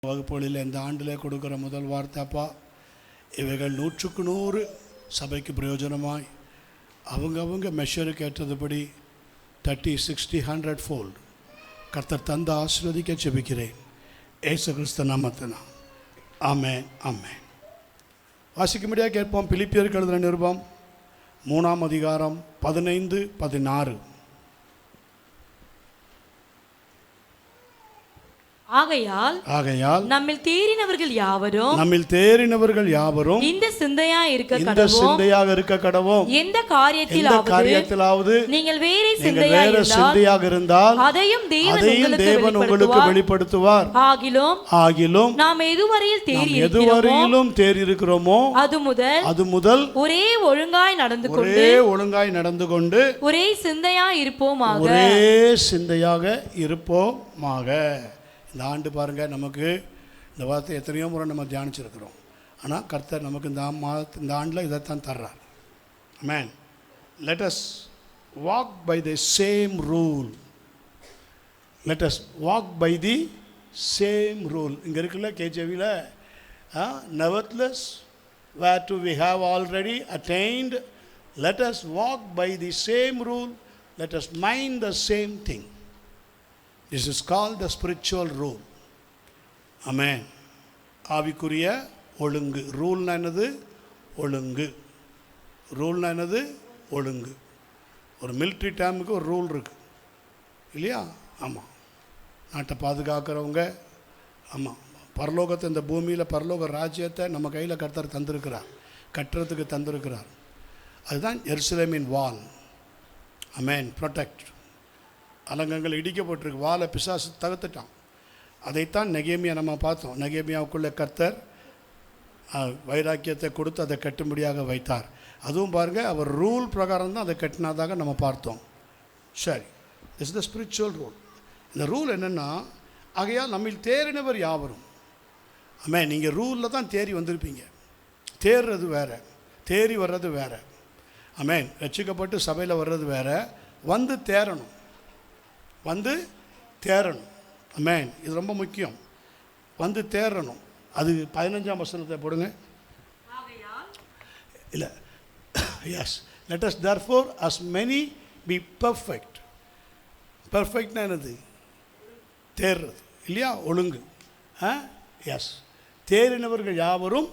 வகுப்புகளில் இந்த ஆண்டில் கொடுக்குற முதல் வார்த்தைப்பா, இவைகள் 100க்கு 100 சபைக்கு பிரயோஜனமாய் அவங்க மெஷருக்கு ஏற்றதுபடி 30, 60, 100 ஃபோல்ட் கர்த்தர் தந்து ஆசீர்வதிக்க ஜெபிக்கிறேன் இயேசு கிறிஸ்து நாமத்தினால். ஆமென், ஆமென். வாசிக்கும்படியாக கேட்போம். பிலிப்பியருக்கு எழுதின நிருபம் 3ஆம் அதிகாரம் 15, 16. ஆகையால் நம்மில் தேறினவர்கள் யாவரும் இந்த சிந்தையாக இருக்க கடவோம். எந்த காரியத்திலாவது நீங்கள் வேறே சிந்தையாக இருந்தால் அதையும் தேவன் உங்களுக்கு வெளிப்படுத்துவார். ஆகிலும் நாம் எதுவரையிலும் தேறியிருக்கிறோமோ அது முதல் ஒரே ஒழுங்காய் நடந்து கொண்டு ஒரே சிந்தையாக இருப்போமாக. இந்த ஆண்டு பாருங்கள், நமக்கு இந்த வார்த்தை எத்தனையோ முறை நம்ம தியானிச்சிருக்கிறோம். ஆனால் கர்த்தர் நமக்கு இந்த ஆண்டில் இதைத்தான் தர்றார். ஆமென். Let us walk by the same rule. Let us walk by the same rule. இங்கே இருக்குல்ல கேஜேவியில், nevertheless whereto we have already attained, let us walk by the same rule, let us mind the same thing. This is called the spiritual rule. Amen. ஆவிக்குரிய ஒழுங்கு. ரூல்னா என்னது? ஒழுங்கு. ரூல்னா என்னது? ஒழுங்கு. ஒரு military டேமுக்கு ஒரு ரூல் இருக்குது இல்லையா? ஆமாம். நாட்டை பாதுகாக்கிறவங்க, ஆமாம், பரலோகத்தை, இந்த பூமியில் பரலோக ராஜ்யத்தை நம்ம கையில் கர்த்தர் தந்திருக்கிறார், கட்டுறதுக்கு தந்திருக்கிறார். அதுதான் எருசலேமின் வால். அமேன். ப்ரொடெக்ட். அலங்கங்கள் இடிக்கப்பட்டிருக்கு, வாலை பிசாசு தகர்த்துட்டான். அதைத்தான் நெகேமியா நம்ம பார்த்தோம். நெகேமியாவுக்குள்ளே கர்த்தர் வைராக்கியத்தை கொடுத்து அதை கட்டும்படியாக வைத்தார். அதுவும் பாருங்கள், அவர் ரூல் பிரகாரம் தான் அதை கட்டினதாக நம்ம பார்த்தோம். சரி, this is the spiritual rule. இந்த ரூல் என்னென்னா, ஆகையால் நம்மில் தேறினவர் யாவரும். ஆமென். நீங்கள் ரூலில் தான் தேறி வந்திருப்பீங்க. தேர்றது வேறு, தேறி வர்றது வேறு. ஆமென். ரட்சிக்கப்பட்டு சபையில் வர்றது வேறு, வந்து தேரணும். ஆமென். இது ரொம்ப முக்கியம். வந்து தேரணும். அது 15ஆம் வசனத்தை போடுங்க. இல்லை, yes. Let us therefore as many be perfect. பர்ஃபெக்ட்னா என்னது? தேர்றது இல்லையா? ஒழுங்கு. எஸ். தேறினவர்கள் யாவரும்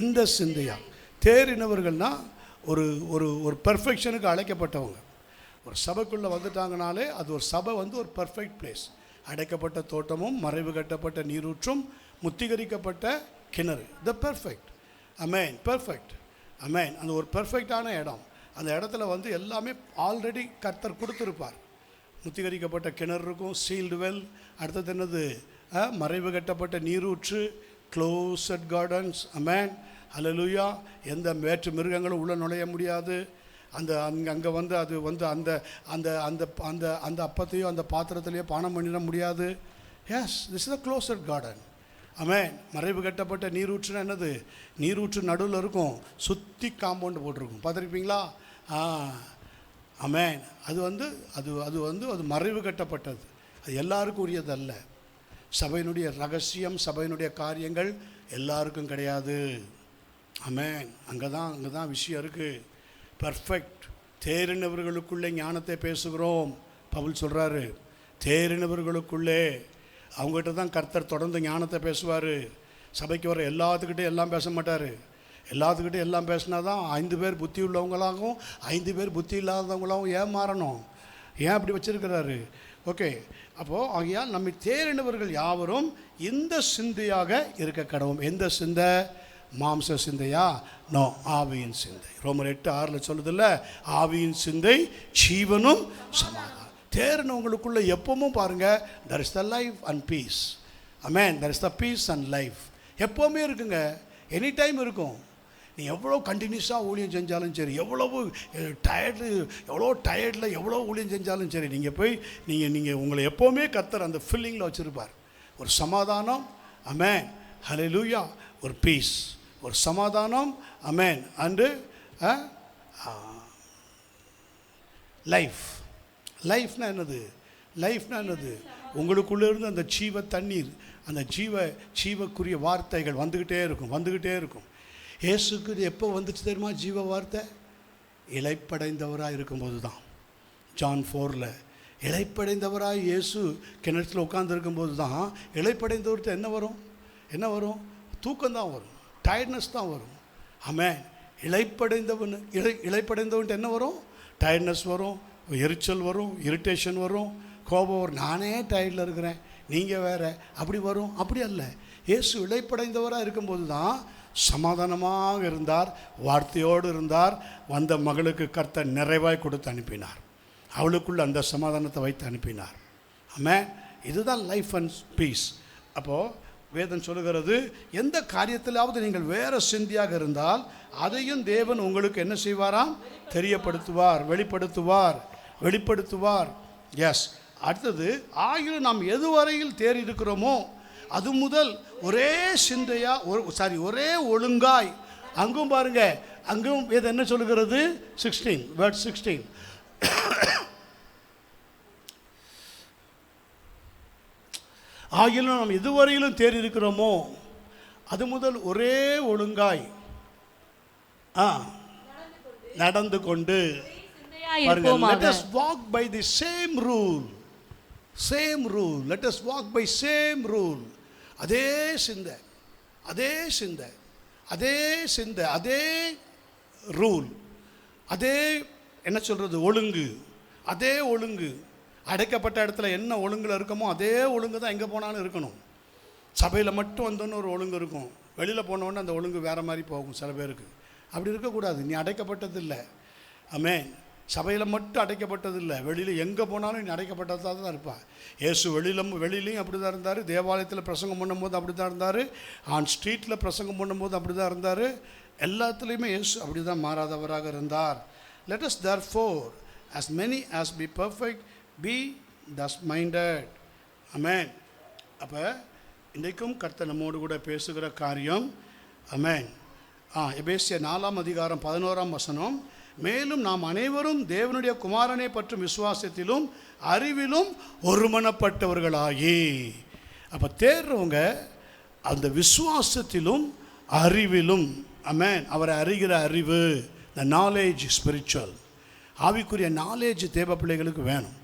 இந்த சிந்தையா. தேறினவர்கள்னால் ஒரு ஒரு ஒரு பர்ஃபெக்ஷனுக்கு அழைக்கப்பட்டவங்க. ஒரு சபைக்குள்ளே வந்துட்டாங்கனாலே அது ஒரு சபை ஒரு பர்ஃபெக்ட் பிளேஸ். அடைக்கப்பட்ட தோட்டமும் மறைவு கட்டப்பட்ட நீரூற்றும் முத்திகரிக்கப்பட்ட கிணறு. The perfect. அமேன். பர்ஃபெக்ட். அமேன். அந்த ஒரு பர்ஃபெக்டான இடம். அந்த இடத்துல எல்லாமே ஆல்ரெடி கர்த்தர் கொடுத்துருப்பார். முத்திகரிக்கப்பட்ட கிணறு இருக்கும், சீல்டு வெல். அடுத்தது என்னது? மறைவு கட்டப்பட்ட நீரூற்று, க்ளோஸ்ட் கார்டன்ஸ். அமேன். ஹல்லேலூயா. எந்த வேற்று மிருகங்களும் உள்ளே நுழைய முடியாது. அங்கே அது அந்த அந்த அந்த அந்த அந்த அப்பத்தையோ அந்த பாத்திரத்திலையோ பானம் பண்ணிட முடியாது. Yes, this is a closed garden. ஆமென். மறைவு கட்டப்பட்ட நீரூற்றுனா என்னது? நீரூற்று நடுவில் இருக்கும், சுற்றி காம்பவுண்டு போட்டிருக்கும். பார்த்துருப்பீங்களா? ஆமென். அது அது மறைவு கட்டப்பட்டது. அது எல்லாருக்கும் உரியது அல்ல. சபையினுடைய ரகசியம், சபையினுடைய காரியங்கள் எல்லாருக்கும் கிடையாது. ஆமென். அங்கே தான் விஷயம் இருக்குது. பர்ஃபெக்ட். தேறினவர்களுக்குள்ளே ஞானத்தை பேசுகிறோம். பவுல் சொல்கிறாரு, தேறினவர்களுக்குள்ளே. அவங்ககிட்ட தான் கர்த்தர் தொடர்ந்து ஞானத்தை பேசுவார். சபைக்கு வர எல்லாத்துக்கிட்டே எல்லாம் பேச மாட்டார். எல்லாத்துக்கிட்டே எல்லாம் பேசினா தான் 5 பேர் புத்தி உள்ளவங்களாகவும் 5 பேர் புத்தி இல்லாதவங்களாகவும் ஏன் மாறணும்? ஏன் அப்படி வச்சுருக்கிறாரு? ஓகே. அப்போது ஆகையால் நம்ம தேறினவர்கள் யாவரும் இந்த சிந்தையாக இருக்க கடவும். எந்த சிந்தை? மாம்ச சிந்தையா? நோ, ஆவியின் சிந்தை. ரோமர் 8:6 சொல்லுதில்ல, ஆவியின் சிந்தை ஜீவனும் சமாதானம். தேறினவங்களுக்குள்ள எப்பவும் பாருங்கள், there is the life and peace. amen. there is the peace and life. எப்போவுமே இருக்குங்க, எனி டைம் இருக்கும். நீ எவ்வளோ கண்டினியூஸாக ஊழியம் செஞ்சாலும் சரி, எவ்வளோ டயர்டில் எவ்வளோ ஊழியம் செஞ்சாலும் சரி, நீங்கள் போய் நீங்கள் உங்களை எப்போவுமே கர்த்தர் அந்த ஃபில்லிங்கில் வச்சுருப்பார். ஒரு சமாதானம். அமேன். ஹல்லேலூயா. ஒரு பீஸ், ஒரு சமாதானம். அமேன். And life. லைஃப்னா என்னது? லைஃப்னா என்னது? உங்களுக்குள்ளே இருந்து அந்த ஜீவ தண்ணீர், அந்த ஜீவக்குரிய வார்த்தைகள் வந்துக்கிட்டே இருக்கும். இயேசுக்கு இது எப்போ வந்துச்சு தெரியுமா? ஜீவ வார்த்தை இளைப்படைந்தவராக இருக்கும்போது தான். ஜான் 4 இளைப்படைந்தவராக இயேசு கிணற்றில் உட்கார்ந்துருக்கும்போது தான். இளைப்படைந்தவர்கிட்ட என்ன வரும்? தூக்கம்தான் வரும், டயர்ட்னஸ் தான் வரும். ஆமென். இளைப்படைந்தவன்ட்டு என்ன வரும்? டயர்ட்னஸ் வரும், எரிச்சல் வரும், இரிட்டேஷன் வரும், கோபம் வரும். நானே டயர்டில் இருக்கிறேன், நீங்கள் வேறு, அப்படி வரும். அப்படி அல்ல. இயேசு இளைப்படைந்தவராக இருக்கும்போது தான் சமாதானமாக இருந்தார், வார்த்தையோடு இருந்தார். வந்த மகளுக்கு கர்த்தர் நிறைவாய் கொடுத்து அனுப்பினார். அவளுக்குள்ள அந்த சமாதானத்தை வைத்து அனுப்பினார். ஆமென். இதுதான் லைஃப் அண்ட் பீஸ். அப்போது வேதம் சொல்லுகிறது, எந்த காரியத்திலாவது நீங்கள் வேறு சிந்தியாக இருந்தால் அதையும் தேவன் உங்களுக்கு என்ன செய்வாராம்? தெரியப்படுத்துவார், வெளிப்படுத்துவார். எஸ். அடுத்தது, ஆகிலும் நாம் எதுவரையில் தேறி இருக்கிறோமோ அது முதல் ஒரே சிந்தையா, ஒரே ஒழுங்காய். அங்கும் பாருங்க, அங்கும் வேதம் என்ன சொல்லுகிறது? 16 ஆகிலும் நாம் எதுவரையிலும் தேறி இருக்கிறோமோ அது முதல் ஒரே ஒழுங்காய் நடந்து கொண்டு பாருங்க. Let us walk by the same rule. Let us walk by same rule. அதே சிந்தை, அதே ரூல், அதே என்ன சொல்றது, ஒழுங்கு. அதே ஒழுங்கு அடைக்கப்பட்ட இடத்துல என்ன ஒழுங்கில் இருக்கமோ அதே ஒழுங்கு தான் எங்கே போனாலும் இருக்கணும். சபையில் மட்டும் வந்தோன்னு ஒரு ஒழுங்கு இருக்கும், வெளியில் போனோன்னு அந்த ஒழுங்கு வேறு மாதிரி போகும் சில பேருக்கு. அப்படி இருக்கக்கூடாது. நீ அடைக்கப்பட்டதில்லை. ஆமென். சபையில் மட்டும் அடைக்கப்பட்டதில்லை, வெளியில் எங்கே போனாலும் நீ அடைக்கப்பட்டதாக தான் இருப்பா. இயேசு வெளியிலையும் அப்படி தான் இருந்தார், தேவாலயத்தில் பிரசங்கம் பண்ணும்போது அப்படி தான் இருந்தார், ஆன் ஸ்ட்ரீட்டில் பிரசங்கம் பண்ணும்போது அப்படி தான் இருந்தார். எல்லாத்துலேயுமே இயேசு அப்படி தான் மாறாதவராக இருந்தார். Let us therefore as many as be perfect be thus minded. Amen. அப்போ இன்றைக்கும் கர்த்தர் நம்மோடு கூட பேசுகிற காரியம். ஆமென். எபேசியர் 4:11 மேலும் நாம் அனைவரும் தேவனுடைய குமாரனை பற்றும் விசுவாசத்திலும் அறிவிலும் ஒருமனப்பட்டவர்களாகி. அப்போ தேர்றவங்க அந்த விசுவாசத்திலும் அறிவிலும். ஆமென். அவரை அறிகிற அறிவு, த நாலேஜ், ஸ்பிரிச்சுவல், ஆவிக்குரிய நாலேஜ் தேவ பிள்ளைகளுக்கு வேணும்.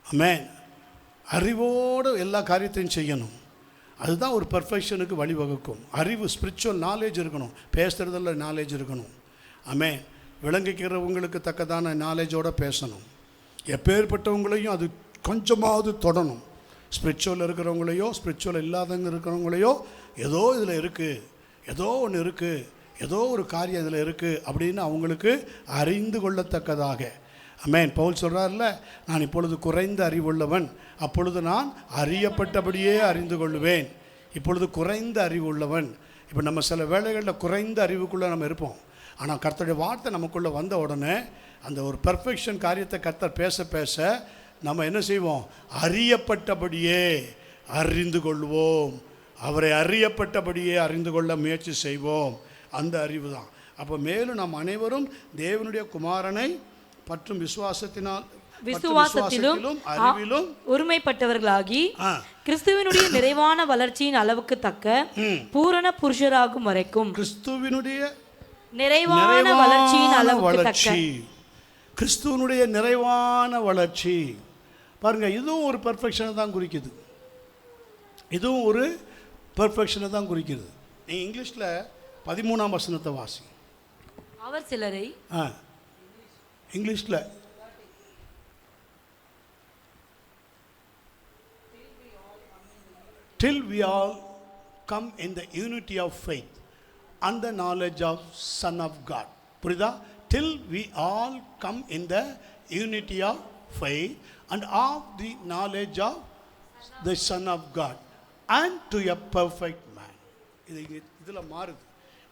ஆமென். அறிவோடு எல்லா காரியத்தையும் செய்யணும். அதுதான் ஒரு பர்ஃபெக்ஷனுக்கு வழிவகுக்கும். அறிவு, ஸ்பிரிச்சுவல் நாலேஜ் இருக்கணும். பேசுகிறதில் நாலேஜ் இருக்கணும். ஆமென். விளங்கிக்கிறவங்களுக்கு தக்கதான நாலேஜோடு பேசணும். எப்பேற்பட்டவங்களையும் அது கொஞ்சமாவது தொடணும். ஸ்பிரிச்சுவல் இருக்கிறவங்களையோ ஸ்பிரிச்சுவல் இல்லாதவங்க இருக்கிறவங்களையோ ஏதோ இதில் இருக்குது, ஏதோ ஒன்று இருக்குது, ஏதோ ஒரு காரியம் இதில் இருக்குது அப்படின்னு அவங்களுக்கு அறிந்து கொள்ளத்தக்கதாக. ஆமென். பவுல் சொல்கிறார்ல, நான் இப்பொழுது குறைந்த அறிவுள்ளவன், அப்பொழுது நான் அறியப்பட்டபடியே அறிந்து கொள்ளுவேன். இப்பொழுது குறைந்த அறிவுள்ளவன். இப்போ நம்ம சில வேளைகளில் குறைந்த அறிவுக்குள்ளே நம்ம இருப்போம். ஆனால் கர்த்தருடைய வார்த்தை நமக்குள்ளே வந்த உடனே அந்த ஒரு பெர்ஃபெக்ஷன் காரியத்தை கர்த்தர் பேச பேச நம்ம என்ன செய்வோம்? அறியப்பட்டபடியே அறிந்து கொள்வோம். அவரை அறியப்பட்டபடியே அறிந்து கொள்ள முயற்சி செய்வோம். அந்த அறிவு தான். அப்போ மேலும் நாம் அனைவரும் தேவனுடைய குமாரனை பற்றும் விசுவாசத்திலும் அறிவிலும் ஒருமைப்பட்டவர்களாகி கிறிஸ்துவினுடைய நிறைவான வளர்ச்சியின் அளவுக்கு தக்க பூரண புருஷராகும் வரைக்கும். கிறிஸ்துவினுடைய நிறைவான வளர்ச்சியின் அளவுக்கு தக்க. கிறிஸ்துவனுடைய நிறைவான வளர்ச்சி பாருங்க, இதுவும் ஒரு பெர்ஃபெக்ஷனை தான் குறிக்குது. இதுவும் ஒரு பெர்ஃபெக்ஷனை தான் குறிக்கிறது. நீ இங்கிலீஷில் 13 வாசி. அவர் சிலரை இங்கிலீஷில் till we all come in the unity of faith and the knowledge of Son of God. புரியுதா? till we all come in the unity of faith and of the knowledge of the Son of God and to a perfect man. இதில் மாறுது.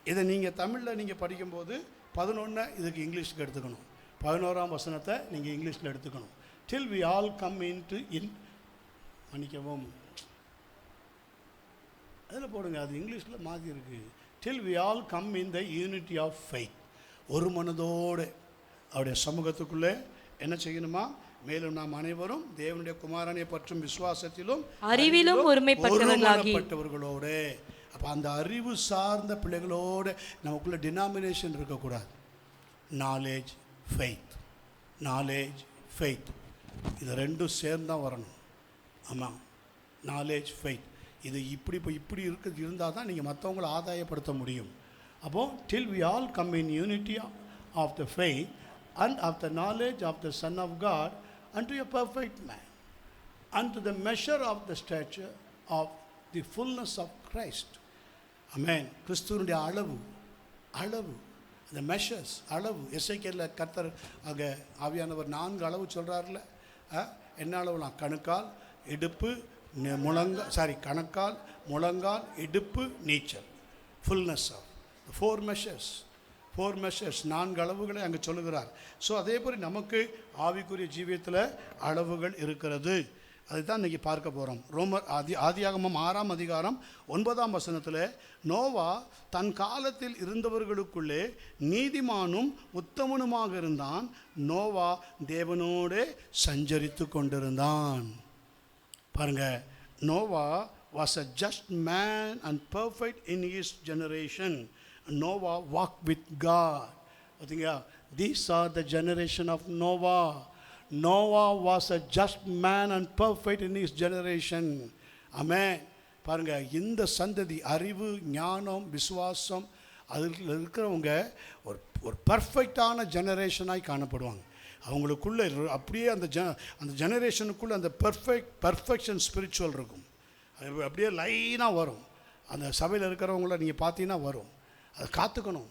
இதை நீங்கள் தமிழில் நீங்கள் படிக்கும்போது 11 இதுக்கு இங்கிலீஷுக்கு எடுத்துக்கணும். 11 நீங்கள் இங்கிலீஷில் எடுத்துக்கணும். till we all come into மன்னிக்கவும், அதில் போடுங்க, அது இங்கிலீஷில் மாறி இருக்குது. till we all come in the unity of faith. ஒரு மனதோடு அவருடைய சமூகத்துக்குள்ளே என்ன செய்யணுமா? மேலும் நாம் அனைவரும் தேவனுடைய குமாரனை பற்றும் விசுவாசத்திலும் அறிவிலும் ஒருமனப்பட்டவர்களோடு. அப்போ அந்த அறிவு சார்ந்த பிள்ளைகளோடு நமக்குள்ள டினாமினேஷன் இருக்கக்கூடாது. நாலேஜ் ஃபெய்த், நாலேஜ் ஃபெய்த், இது ரெண்டும் சேர்ந்தான் வரணும். ஆமாம், நாலேஜ் ஃபெய்த், இது இப்படி இப்போ இப்படி இருந்தால் தான் நீங்கள் மற்றவங்களை ஆதாயப்படுத்த முடியும். அப்போது till we all come in unity of the faith and of the knowledge of the Son of God unto a perfect man, unto the measure of the stature of the fullness of Christ. Amen. கிறிஸ்துவனுடைய அளவு, அளவு, the measures, அளவு. எசேக்கியேல்ல கர்த்தர் அங்கே ஆவியானவர் 4 அளவு சொல்கிறார்ல. என்ன அளவுலாம்? கணுக்கால், இடுப்பு, கணக்கால், முழங்கால், இடுப்பு, நீச்சல். ஃபுல்னஸ் ஆஃப் 4 measures, 4 measures, 4 அளவுகளை அங்கே சொல்லுகிறார். ஸோ அதே போல் நமக்கு ஆவிக்குரிய ஜீவியத்தில் அளவுகள் இருக்கிறது. அதை தான் இன்றைக்கி பார்க்க போகிறோம். ஆதியாகமம் 6ஆம் அதிகாரம் 9ஆம் வசனத்தில், நோவா தன் காலத்தில் இருந்தவர்களுக்குள்ளே நீதிமானும் உத்தமனுமாக இருந்தான். நோவா தேவனோடே சஞ்சரித்து கொண்டிருந்தான். பாருங்க, Noah was a just man and perfect in his generation. Noah walked with God. These are the generation of Noah. Noah was a just man and perfect in his generation. Amen. பாருங்க, இந்த சந்ததி அறிவு, ஞானம், விசுவாசம் அதில் இருக்கிறவங்க ஒரு பர்ஃபெக்டான ஜெனரேஷனாய் காணப்படுவாங்க. அவங்களுக்குள்ளே அப்படியே அந்த ஜெனரேஷனுக்குள்ளே அந்த பர்ஃபெக்ஷன் ஸ்பிரிச்சுவல் இருக்கும். அது அப்படியே லைனாக வரும். அந்த சபையில் இருக்கிறவங்கள நீங்கள் பார்த்தீங்கன்னா வரும். அதை காத்துக்கணும்.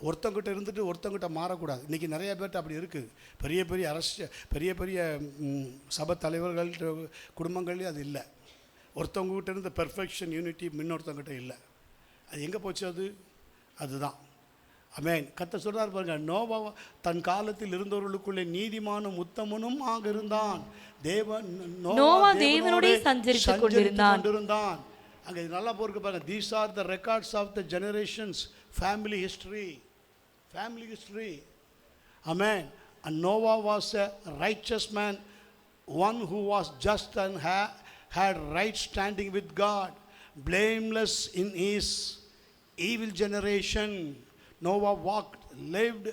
ஒருத்தங்கிட்ட இருந்துட்டு ஒருத்தங்கிட்ட மாறக்கூடாது. இன்றைக்கி நிறைய பேர்ட்ட அப்படி இருக்குது. பெரிய பெரிய சபை தலைவர்கள் குடும்பங்கள்லேயும் அது இல்லை. ஒருத்தவங்ககிட்ட இருந்த பெர்ஃபெக்ஷன் யூனிட்டி இன்னொருத்தங்கிட்ட இல்லை. அது எங்கே போச்சு? அதுதான். ஆமென். கர்த்தர் சொல்றார் பாருங்க, நோவா தன் காலத்தில் இருந்தவர்களுக்குள்ளே நீதிமானும் உத்தமனும் ஆக இருந்தான். நோவா தேவனோடே சஞ்சரித்துக் கொண்டிருந்தான். அங்கே நல்லா போருக்கு பாருங்க. These are the records of the generations, family history. Amen. And Noah was a righteous man, one who was just and had right standing with God, blameless in his evil generation. Noah lived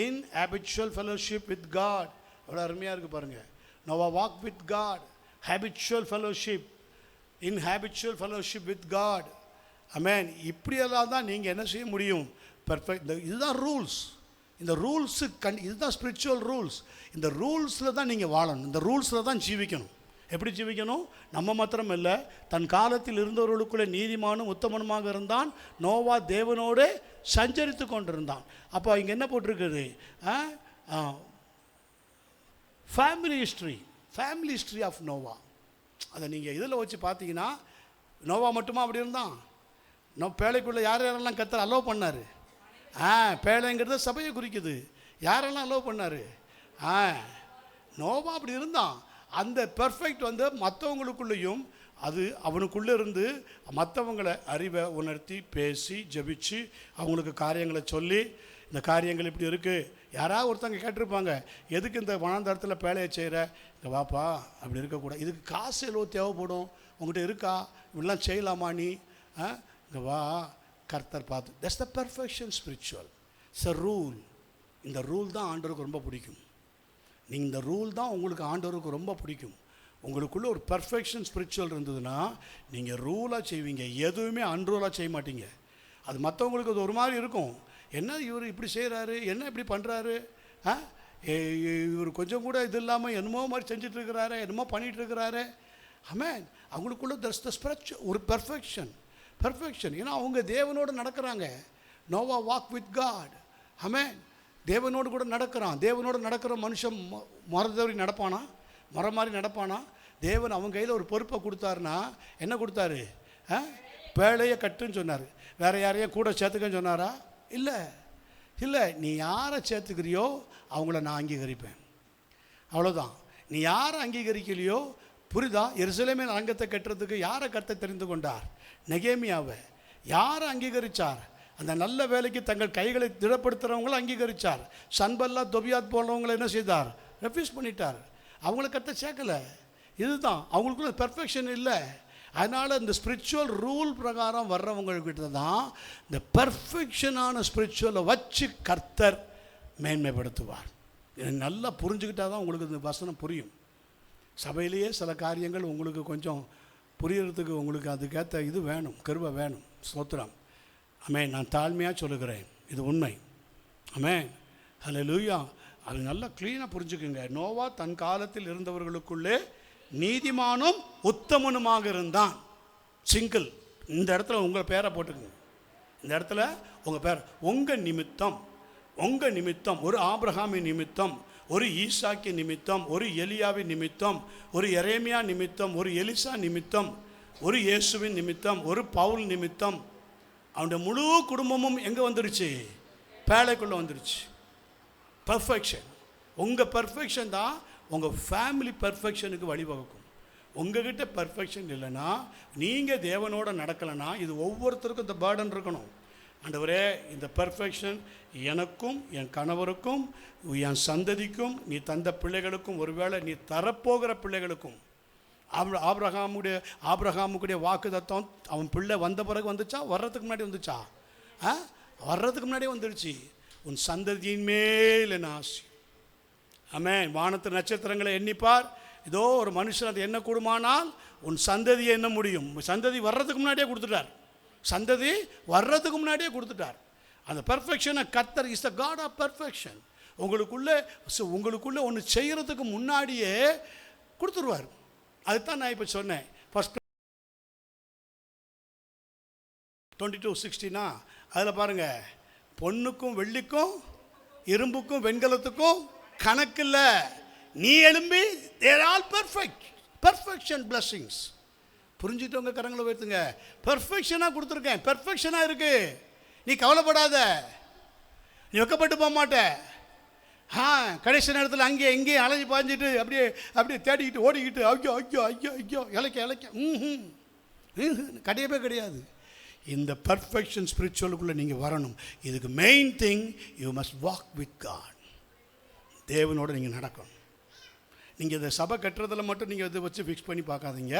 in habitual fellowship with God. எவ்வளோ அருமையாக இருக்குது பாருங்க. Noah walked with God, habitual fellowship, in habitual fellowship with God. Amen. இப்படியெல்லாம் தான் நீங்கள் என்ன செய்ய முடியும்? பர்ஃபெக்ட். இதுதான் ரூல்ஸ். இந்த ரூல்ஸு இதுதான் ஸ்பிரிச்சுவல் ரூல்ஸ். இந்த ரூல்ஸில் தான் நீங்கள் வாழணும். இந்த ரூல்ஸில் தான் ஜீவிக்கணும். எப்படி ஜீவிக்கணும்? நம்ம மாத்திரம் இல்லை, தன் காலத்தில் இருந்தவர்களுக்குள்ளே நீதிமானும் உத்தமனுமாக இருந்தான். நோவா தேவனோடு சஞ்சரித்து கொண்டிருந்தான். அப்போ இங்கே என்ன போட்டிருக்குது? Family history of Noah. அதை நீங்கள் இதில் வச்சு பார்த்தீங்கன்னா, நோவா மட்டுமா அப்படி இருந்தான்? பேழைக்குள்ளே யாரெல்லாம் கர்த்தர் அலோவ் பண்ணார்? பேழைங்கிறது சபையை குறிக்குது. யாரெல்லாம் அலோவ் பண்ணார்? நோவா அப்படி இருந்தான். அந்த பெர்ஃபெக்ட் மற்றவங்களுக்குள்ளேயும் அது அவனுக்குள்ளே இருந்து மற்றவங்களை அறிவை உணர்த்தி பேசி ஜெபிச்சு அவங்களுக்கு காரியங்களை சொல்லி, இந்த காரியங்கள் இப்படி இருக்குது. யாராவது ஒருத்தங்க கேட்டிருப்பாங்க, எதுக்கு இந்த வனாந்தரத்தில் பேழையை செய்கிற? இங்கே வாப்பா, அப்படி இருக்கக்கூடாது. இதுக்கு காசு எவ்வளோ தேவைப்படும்? உங்கள்கிட்ட இருக்கா? இப்படிலாம் செய்யலாமா நீ? இங்கே வா, கர்த்தர் பார்த்து. That's the perfection spiritual. It's a rule. இந்த ரூல் தான் ஆண்டவருக்கு ரொம்ப பிடிக்கும். நீங்கள் இந்த ரூல் தான் உங்களுக்கு ஆண்டவருக்கு ரொம்ப பிடிக்கும். உங்களுக்குள்ளே ஒரு பெர்ஃபெக்ஷன் ஸ்பிரிச்சுவல் இருந்ததுன்னா நீங்கள் ரூலாக செய்வீங்க. எதுவுமே அன்ரூலாக செய்ய மாட்டீங்க. அது மற்றவங்களுக்கு அது ஒரு மாதிரி இருக்கும். என்ன இவர் இப்படி செய்கிறாரு, என்ன இப்படி பண்ணுறாரு, இவர் கொஞ்சம் கூட இது இல்லாமல் என்னமோ மாதிரி செஞ்சிட்ருக்கிறாரு, என்னமோ பண்ணிகிட்ருக்கிறாரு. ஆமென். அவங்களுக்குள்ள ஒரு பெர்ஃபெக்ஷன். ஏன்னா அவங்க தேவனோடு நடக்கிறாங்க. Noah walk with God. ஆமென். தேவனோடு கூட நடக்கிறான். தேவனோடு நடக்கிற மனுஷன் மரத்தவரி நடப்பானா? மரம் மாதிரி நடப்பானா? தேவன் அவங்க கையில் ஒரு பொறுப்பை கொடுத்தாருன்னா என்ன கொடுத்தாரு? பேழையை கட்டுன்னு சொன்னார். வேறு யாரையும் கூட சேர்த்துக்கன்னு சொன்னாரா? இல்லை. நீ யாரை சேர்த்துக்கிறியோ அவங்கள நான் அங்கீகரிப்பேன். அவ்வளோதான். நீ யாரை அங்கீகரிக்கலையோ, புரிதா? எருசலேமின் அரங்கத்தை கட்டுறதுக்கு யாரை கர்த்தர் தெரிந்து கொண்டார்? நெகேமியாவை. யாரை அங்கீகரித்தார்? அந்த நல்ல வேலைக்கு தங்கள் கைகளை திடப்படுத்துகிறவங்கள அங்கீகரித்தார். சன்பல்லா தொபியாத் போன்றவங்களை என்ன செய்தார்? ரெஃப்யூஸ் பண்ணிட்டார். அவங்கள கர்த்தர் சேர்க்கலை. இதுதான் அவங்களுக்குள்ள பெர்ஃபெக்ஷன் இல்லை. அதனால் இந்த ஸ்பிரிச்சுவல் ரூல் பிரகாரம் வர்றவங்கக்கிட்ட தான் இந்த பெர்ஃபெக்ஷனான ஸ்பிரிச்சுவலை வச்சு கர்த்தர் மேன்மைப்படுத்துவார். நல்லா புரிஞ்சுக்கிட்டால் தான் உங்களுக்கு இந்த வசனம் புரியும். சபையிலேயே சில காரியங்கள் உங்களுக்கு கொஞ்சம் புரியறதுக்கு உங்களுக்கு அதுக்கேற்ற இது வேணும், கிருபை வேணும். ஸ்தோத்திரம். ஆமென். நான் தாழ்மையாக சொல்லுகிறேன், இது உண்மை. ஆமென். ஹல்லேலூயா. அது நல்லா க்ளீனாக புரிஞ்சுக்குங்க. நோவா தன் காலத்தில் இருந்தவர்களுக்குள்ளே நீதிமானும் உத்தமனுமாக இருந்தான். சிங்கிள். இந்த இடத்துல உங்கள் பேரை போட்டுக்குங்க. இந்த இடத்துல உங்கள் பேர், உங்கள் நிமித்தம் ஒரு ஆபிரகாமின் நிமித்தம், ஒரு ஈசாக்கி நிமித்தம், ஒரு எலியாவின் நிமித்தம், ஒரு எரேமியா நிமித்தம், ஒரு எலிசா நிமித்தம், ஒரு இயேசுவின் நிமித்தம், ஒரு பவுல் நிமித்தம், அவனுடைய முழு குடும்பமும் எங்கே வந்துருச்சு? பேழைக்குள்ளே வந்துருச்சு. பர்ஃபெக்ஷன். உங்கள் பர்ஃபெக்ஷன் தான் உங்கள் ஃபேமிலி பர்ஃபெக்ஷனுக்கு வழிவகுக்கும். உங்ககிட்ட பர்ஃபெக்ஷன் இல்லைன்னா, நீங்கள் தேவனோட நடக்கலைன்னா, இது ஒவ்வொருத்தருக்கும் இந்த பேர்டன் இருக்கணும். ஆண்டவரே, இந்த பர்ஃபெக்ஷன் எனக்கும் என் கணவருக்கும் என் சந்ததிக்கும் நீ தந்த பிள்ளைகளுக்கும், ஒருவேளை நீ தரப்போகிற பிள்ளைகளுக்கும். ஆபிரகாமுடைய வாக்கு தத்துவம் அவன் பிள்ளை வந்த பிறகு வந்துச்சா, வர்றதுக்கு முன்னாடி வந்துச்சா? வர்றதுக்கு முன்னாடியே வந்துடுச்சு. உன் சந்ததியின் மேல் என் ஆசி. ஆமென். வானத்து நட்சத்திரங்களை எண்ணிப்பார். இதோ ஒரு மனுஷன் அது என்ன கூடுமானால் உன் சந்ததியை என்ன முடியும்? சந்ததி வர்றதுக்கு முன்னாடியே கொடுத்துட்டார். சந்ததி வர்றதுக்கு முன்னாடியே கொடுத்துட்டார். அந்த பெர்ஃபெக்ஷனை கர்த்தர் is the God of perfection. உங்களுக்குள்ளே ஒன்று செய்கிறதுக்கு முன்னாடியே கொடுத்துருவார். அதுதான் நான் இப்போ சொன்னேன். ஃபர்ஸ்ட் 22:16 அதில் பாருங்கள், பொண்ணுக்கும் வெள்ளிக்கும் இரும்புக்கும் வெண்கலத்துக்கும் கணக்கில்ல, நீ எழும்பி தேர் ஆல் பெர்ஃபெக்ஷன் பிளஸ்ஸிங்ஸ். புரிஞ்சுட்டவங்க கரங்களை உயர்த்துங்க. பெர்ஃபெக்ஷனாக கொடுத்துருக்கேன், பெர்ஃபெக்ஷனாக இருக்கு. நீ கவலைப்படாத, நீ வெக்கப்பட்டு போக மாட்ட. கடைசி நேரத்தில் அங்கே எங்கேயும் அலைஞ்சி பாஞ்சிட்டு அப்படியே தேடிக்கிட்டு ஓடிக்கிட்டு ஐயோ இலைக்க கிடையவே கிடையாது. இந்த பர்ஃபெக்ஷன் ஸ்பிரிச்சுவலுக்குள்ளே நீங்கள் வரணும். இதுக்கு main thing, you must walk with God. தேவனோடு நீங்கள் நடக்கணும். நீங்கள் இதை சபை கட்டுறதில் மட்டும் நீங்கள் இதை வச்சு ஃபிக்ஸ் பண்ணி பார்க்காதீங்க.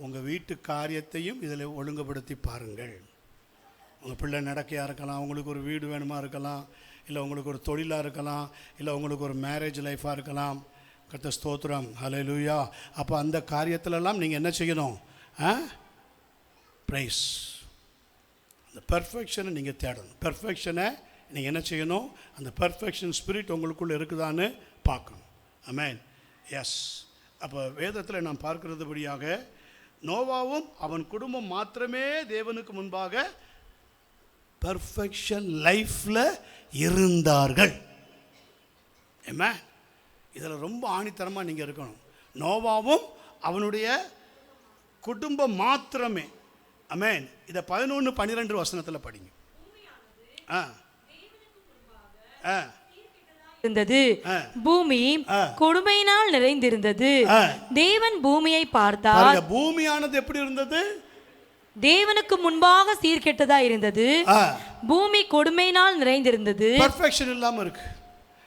உங்கள் வீட்டு காரியத்தையும் இதில் ஒழுங்குபடுத்தி பாருங்கள். உங்கள் பிள்ளை நடக்கையாக இருக்கலாம், உங்களுக்கு ஒரு வீடு வேணுமா இருக்கலாம், இல்லை உங்களுக்கு ஒரு தொழிலாக இருக்கலாம், இல்லை உங்களுக்கு ஒரு மேரேஜ் லைஃபாக இருக்கலாம். கர்த்தர் ஸ்தோத்திரம். ஹல்லேலூயா. அப்போ அந்த காரியத்திலெல்லாம் நீங்கள் என்ன செய்யணும்? ப்ரைஸ். அந்த பெர்ஃபெக்ஷனை நீங்கள் தேடணும். பெர்ஃபெக்ஷனை நீங்கள் என்ன செய்யணும்? அந்த பெர்ஃபெக்ஷன் ஸ்பிரிட் உங்களுக்குள்ளே இருக்குதான்னு பார்க்கணும். ஆமென். எஸ். அப்போ வேதத்தில் நாம் பார்க்கிறதுபடியாக நோவாவும் அவன் குடும்பம் மாத்திரமே தேவனுக்கு முன்பாக பெர்ஃபெக்ஷன் லைஃப்பில் இருந்தார்கள். ஆமென். இதில் ரொம்ப ஆணித்தரமாக நீங்கள் இருக்கணும். நோவாவும் அவனுடைய குடும்பம் மாத்திரமே. ஆமென். இதை 11-12 வசனத்தில் படிங்க. இருந்தது. பூமி கொடுமையினால் நிறைந்திருந்தது. தேவன் பூமியை பார்த்தார். பூமியானது எப்படி இருந்தது? தேவனுக்கு முன்பாக சீர்கெட்டதா இருந்தது. பூமி கொடுமையினால் நிறைந்திருந்தது. பெர்ஃபெக்ஷன் இல்லாம இருக்கு.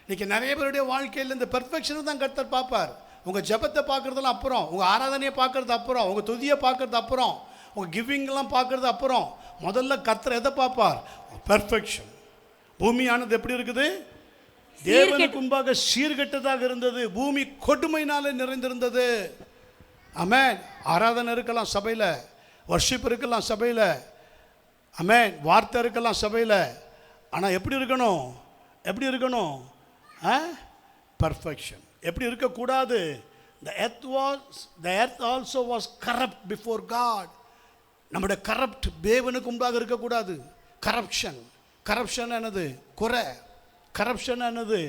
இன்னைக்கு நிறைய பேருடைய வாழ்க்கையில் இந்த பெர்ஃபெக்ஷன் தான் கர்த்தர் பார்ப்பார். உங்க ஜெபத்தை பார்க்கறதெல்லாம் அப்புறம், உங்க ஆராதனையை பார்க்கறது அப்புறம், உங்க துதியை பார்க்கறது அப்புறம், உங்க கிவிங்லாம் பார்க்கறது அப்புறம், முதல்ல கர்த்தர் எதை பார்ப்பார்? பெர்ஃபெக்ஷன். பூமியானது எப்படி இருக்குது? தேவனுக்கு முன்பாக சீர்கெட்டதாக இருந்தது. பூமி கொடுமையினாலே நிறைந்திருந்தது. ஆமென். ஆராதனை இருக்கலாம் சபையில், வர்ஷிப் இருக்கலாம் சபையில், ஆமென், வார்த்தை இருக்கலாம் சபையில். ஆனால் எப்படி இருக்கணும்? எப்படி இருக்கணும்? பெர்ஃபெக்ஷன். எப்படி இருக்கக்கூடாது? the earth also was corrupt before God. நம்முடைய கரப்ட் தேவனுக்கு முன்பாக இருக்கக்கூடாது. கரப்ஷன் என்னது? குறை. கரப்ஷன் என்னது?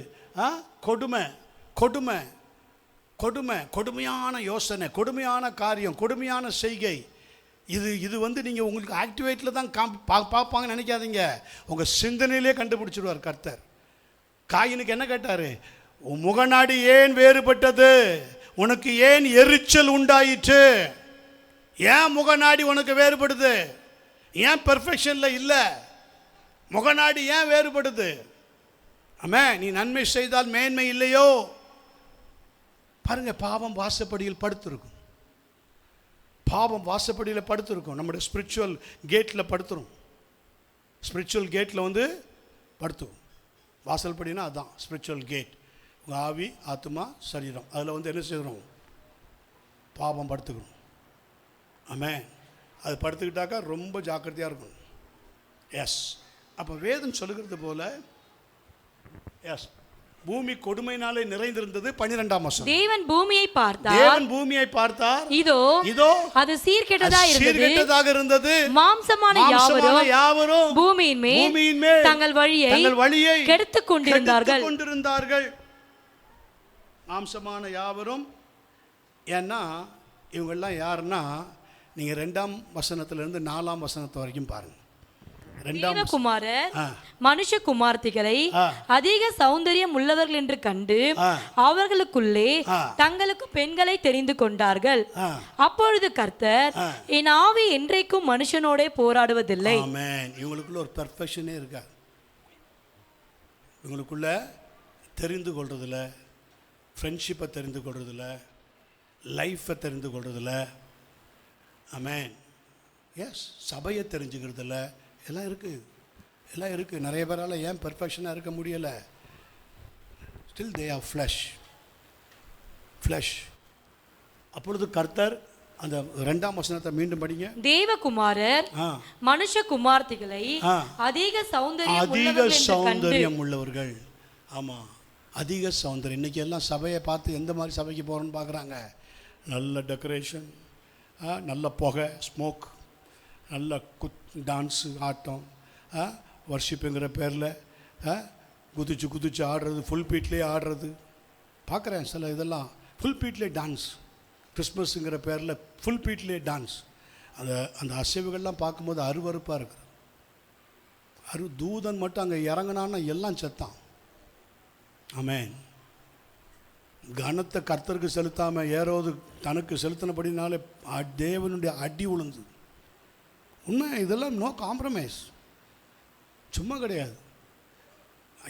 கொடுமை. கொடுமையான யோசனை, கொடுமையான காரியம், கொடுமையான செய்கை. இது வந்து நீங்கள் உங்களுக்கு ஆக்டிவேட்டில் தான் பார்ப்பாங்கன்னு நினைக்காதீங்க. உங்கள் சிந்தனையிலே கண்டுபிடிச்சிடுவார் கர்த்தர். காயினுக்கு என்ன கேட்டார்? உன் முகநாடி ஏன் வேறுபட்டது? உனக்கு ஏன் எரிச்சல் உண்டாயிற்று? ஏன் முகநாடி உனக்கு வேறுபடுது? ஏன் பெர்ஃபெக்ஷனில் இல்லை? முகநாடி ஏன் வேறுபடுது? ஆமென். நீ நன்மை செய்தால் மேன்மை இல்லையோ? பாருங்க, பாவம் வாசப்படியில் படுத்திருக்கும். பாவம் வாசப்படியில் படுத்திருக்கும். நம்முடைய ஸ்பிரிச்சுவல் கேட்டில் படுத்துரும். ஸ்பிரிச்சுவல் கேட்டில் வந்து படுத்துரும். வாசல் படினா அதுதான் ஸ்பிரிச்சுவல் கேட். உங்கள் ஆவி, ஆத்மா, சரீரம், அதில் வந்து என்ன செய்யணும்? பாவம் படுத்துக்கணும். ஆமென். அது படுத்துக்கிட்டாக்கா ரொம்ப ஜாக்கிரதையாக இருக்கணும். எஸ். அப்போ வேதம் சொல்லுகிறது போல, எஸ், பூமி கொடுமையினாலே நிறைந்திருந்தது. 12ஆம் வசனம். தேவன் பூமியை பார்த்தார். தேவன் பூமியை பார்த்தார். இதோ இதோ அது சீர்கெட்டதாக இருந்தது. மாம்சமான யாவரும் பூமியின் மேல் தங்கள் வழியை கெடுத்துக் கொண்டிருந்தார்கள். மாம்சமான யாவரும். ஏன்னா இவங்கெல்லாம் யாருன்னா, நீங்கள் 2ஆம் வசனத்திலிருந்து 4ஆம் வசனத்து வரைக்கும் பாருங்க. தேவகுமாரர் மனுஷகுமார்த்திகளை அதிக சௌந்தரியம் உள்ளவர்கள் என்று கண்டு அவர்களுக்குள்ளே தங்களுக்கு பெண்களை தெரிந்து கொண்டார்கள். அப்பொழுது கர்த்தர், என் ஆவி என்றைக்கும் மனுஷனோட போராடுவதில்லை. இவங்களுக்குள்ள ஒரு பெர்ஃபெக்ஷனே இருக்காது. இவங்களுக்குள்ள தெரிந்து கொள்றதில்ல, ஃப்ரெண்ட்ஷிப்பை தெரிந்து கொள்றதில்ல, லைஃப்பை தெரிந்து கொள்றதில்ல. ஆமென். எஸ், சபையை தெரிஞ்சுக்கிறதில்ல. எல்லாம் இருக்குது. நிறைய பேரால் ஏன் பெர்ஃபெக்ஷனாக இருக்க முடியலை? Still they are flesh. அப்பொழுது கர்த்தர், அந்த 2ஆம் வசனத்தை மீண்டும் படிங்க. தேவகுமாரர் மனுஷகுமார்த்திகளை அதிக சௌந்தரியம் உள்ளவர்கள். ஆமாம், அதிக சௌந்தரியம். இன்றைக்கி எல்லாம் சபையை பார்த்து எந்த மாதிரி சபைக்கு போகிறோன்னு பார்க்குறாங்க. நல்ல டெக்கரேஷன், நல்ல புகை, ஸ்மோக், நல்ல டான்ஸு, ஆட்டம், வர்ஷிப்புங்கிற பேரில் குதிச்சு ஆடுறது, ஃபுல் பீட்லேயே ஆடுறது பார்க்குறேன். சில இதெல்லாம் ஃபுல் பீட்லேயே டான்ஸ், கிறிஸ்மஸுங்கிற பேரில் ஃபுல் பீட்லேயே டான்ஸ். அந்த அசைவுகள்லாம் பார்க்கும்போது அருவருப்பாக இருக்குது. தூதன் மட்டும் அங்கே இறங்கினான்னா எல்லாம் செத்தான். ஆமென். கனத்தை கர்த்தருக்கு செலுத்தாமல் ஏரோது தனக்கு செலுத்தினபடினாலே தேவனுடைய அடி உழுந்து. உண்மை, இதெல்லாம் நோ காம்ப்ரமைஸ், சும்மா கிடையாது.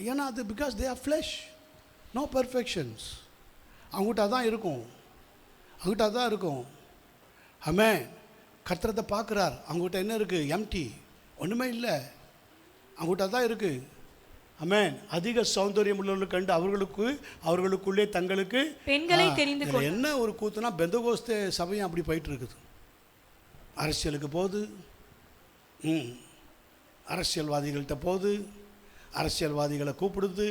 ஏன்னா அது because they are flesh, no perfections. அவங்ககிட்ட அதான் இருக்கும். ஆமென். கர்த்தரத்தை பார்க்குறார். அவங்ககிட்ட என்ன இருக்குது? எம்டி, ஒன்றுமே இல்லை. அவங்ககிட்ட அதான் இருக்குது. ஆமென். அதிக சௌந்தரியம் உள்ளவர்களுக்கு கண்டு அவர்களுக்குள்ளே தங்களுக்கு பெண்களை தெரிந்து கொண்டு. என்ன ஒரு கூத்துனா, பெந்தகோஸ்தே சபையும் அப்படி போயிட்டு இருக்குது. அரசியலுக்கு போகுது, அரசியல்வாதிகள்கிட்ட போகுது, அரசியல்வாதிகளை கூப்பிடுது,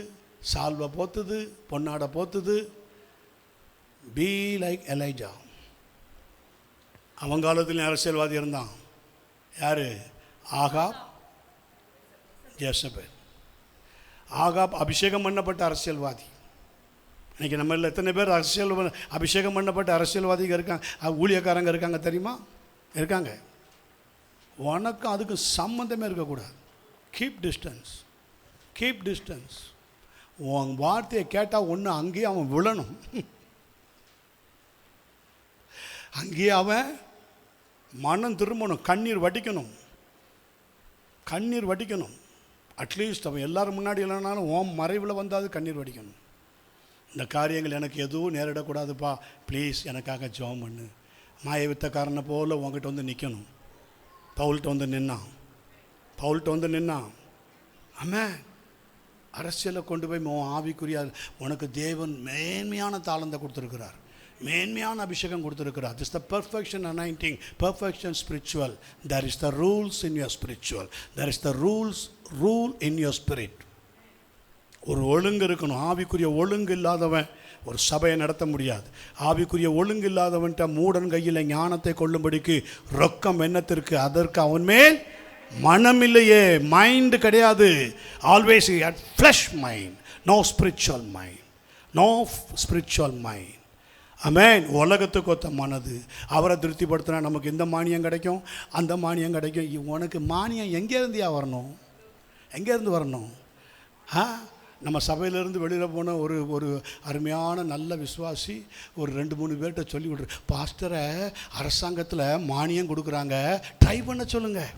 சால்வை போத்துது, பொன்னாடை போத்துது. Be like Elijah. அவன் காலத்தில் அரசியல்வாதி இருந்தான். யார்? ஆகாப், ஜேசபேல். ஆகாப் அபிஷேகம் பண்ணப்பட்ட அரசியல்வாதி. இன்றைக்கி நம்மள எத்தனை பேர் அபிஷேகம் பண்ணப்பட்ட அரசியல்வாதிகள் இருக்காங்க, ஊழியக்காரங்க இருக்காங்க தெரியுமா? இருக்காங்க. உனக்கும் அதுக்கு சம்மந்தமே இருக்கக்கூடாது. Keep distance. உன் வார்த்தையை கேட்டால் ஒன்று அங்கேயே அவன் விழணும், அங்கேயே அவன் மனம் திரும்பணும், கண்ணீர் வடிக்கணும். அட்லீஸ்ட் அவன் எல்லோரும் முன்னாடி இல்லைனாலும் உன் மறைவில் வந்தாது கண்ணீர் வடிக்கணும். இந்த காரியங்கள் எனக்கு எதுவும் நேரிடக்கூடாதுப்பா, ப்ளீஸ் எனக்காக ஜெபம் பண்ணு. மாய வித்தக்காரனை போல் உங்ககிட்ட வந்து நிற்கணும். பவுல்கிட்ட வந்து நின்னான். ஆமென். அரசியலை கொண்டு போய் ஆவிக்குரிய உனக்கு தேவன் மேன்மையான தாளந்தை கொடுத்துருக்கிறார், மேன்மையான அபிஷேகம் கொடுத்துருக்கிறார். This the perfection anointing, perfection spiritual. There is the rules in your spiritual, there is the rule in your spirit. ஒரு ஒழுங்கு இருக்கணும். ஆவிக்குரிய ஒழுங்கு இல்லாதவன் ஒரு சபையை நடத்த முடியாது. ஆவிக்குரிய ஒழுங்கு இல்லாதவன்ட்ட மூடன் கையில் ஞானத்தை கொள்ளும்படிக்கு ரொக்கம் எண்ணத்திற்கு, அதற்கு அவன் மேல் மனம் இல்லையே, மைண்டு கிடையாது. Always flesh mind, no spiritual mind. ஆமென். உலகத்துக்கு ஒத்த மனது. அவரை திருப்திப்படுத்தினா நமக்கு இந்த மானியம் கிடைக்கும், அந்த மானியம் கிடைக்கும். உனக்கு மானியம் எங்கேருந்தியா வரணும்? எங்கேருந்து வரணும்? நம்ம சபையிலேருந்து வெளியில் போன ஒரு அருமையான நல்ல விசுவாசி ஒரு 2-3 பேர்கிட்ட சொல்லி விட்ரு, பாஸ்டரை அரசாங்கத்தில் மானியம் கொடுக்குறாங்க, ட்ரை பண்ண சொல்லுங்கள்.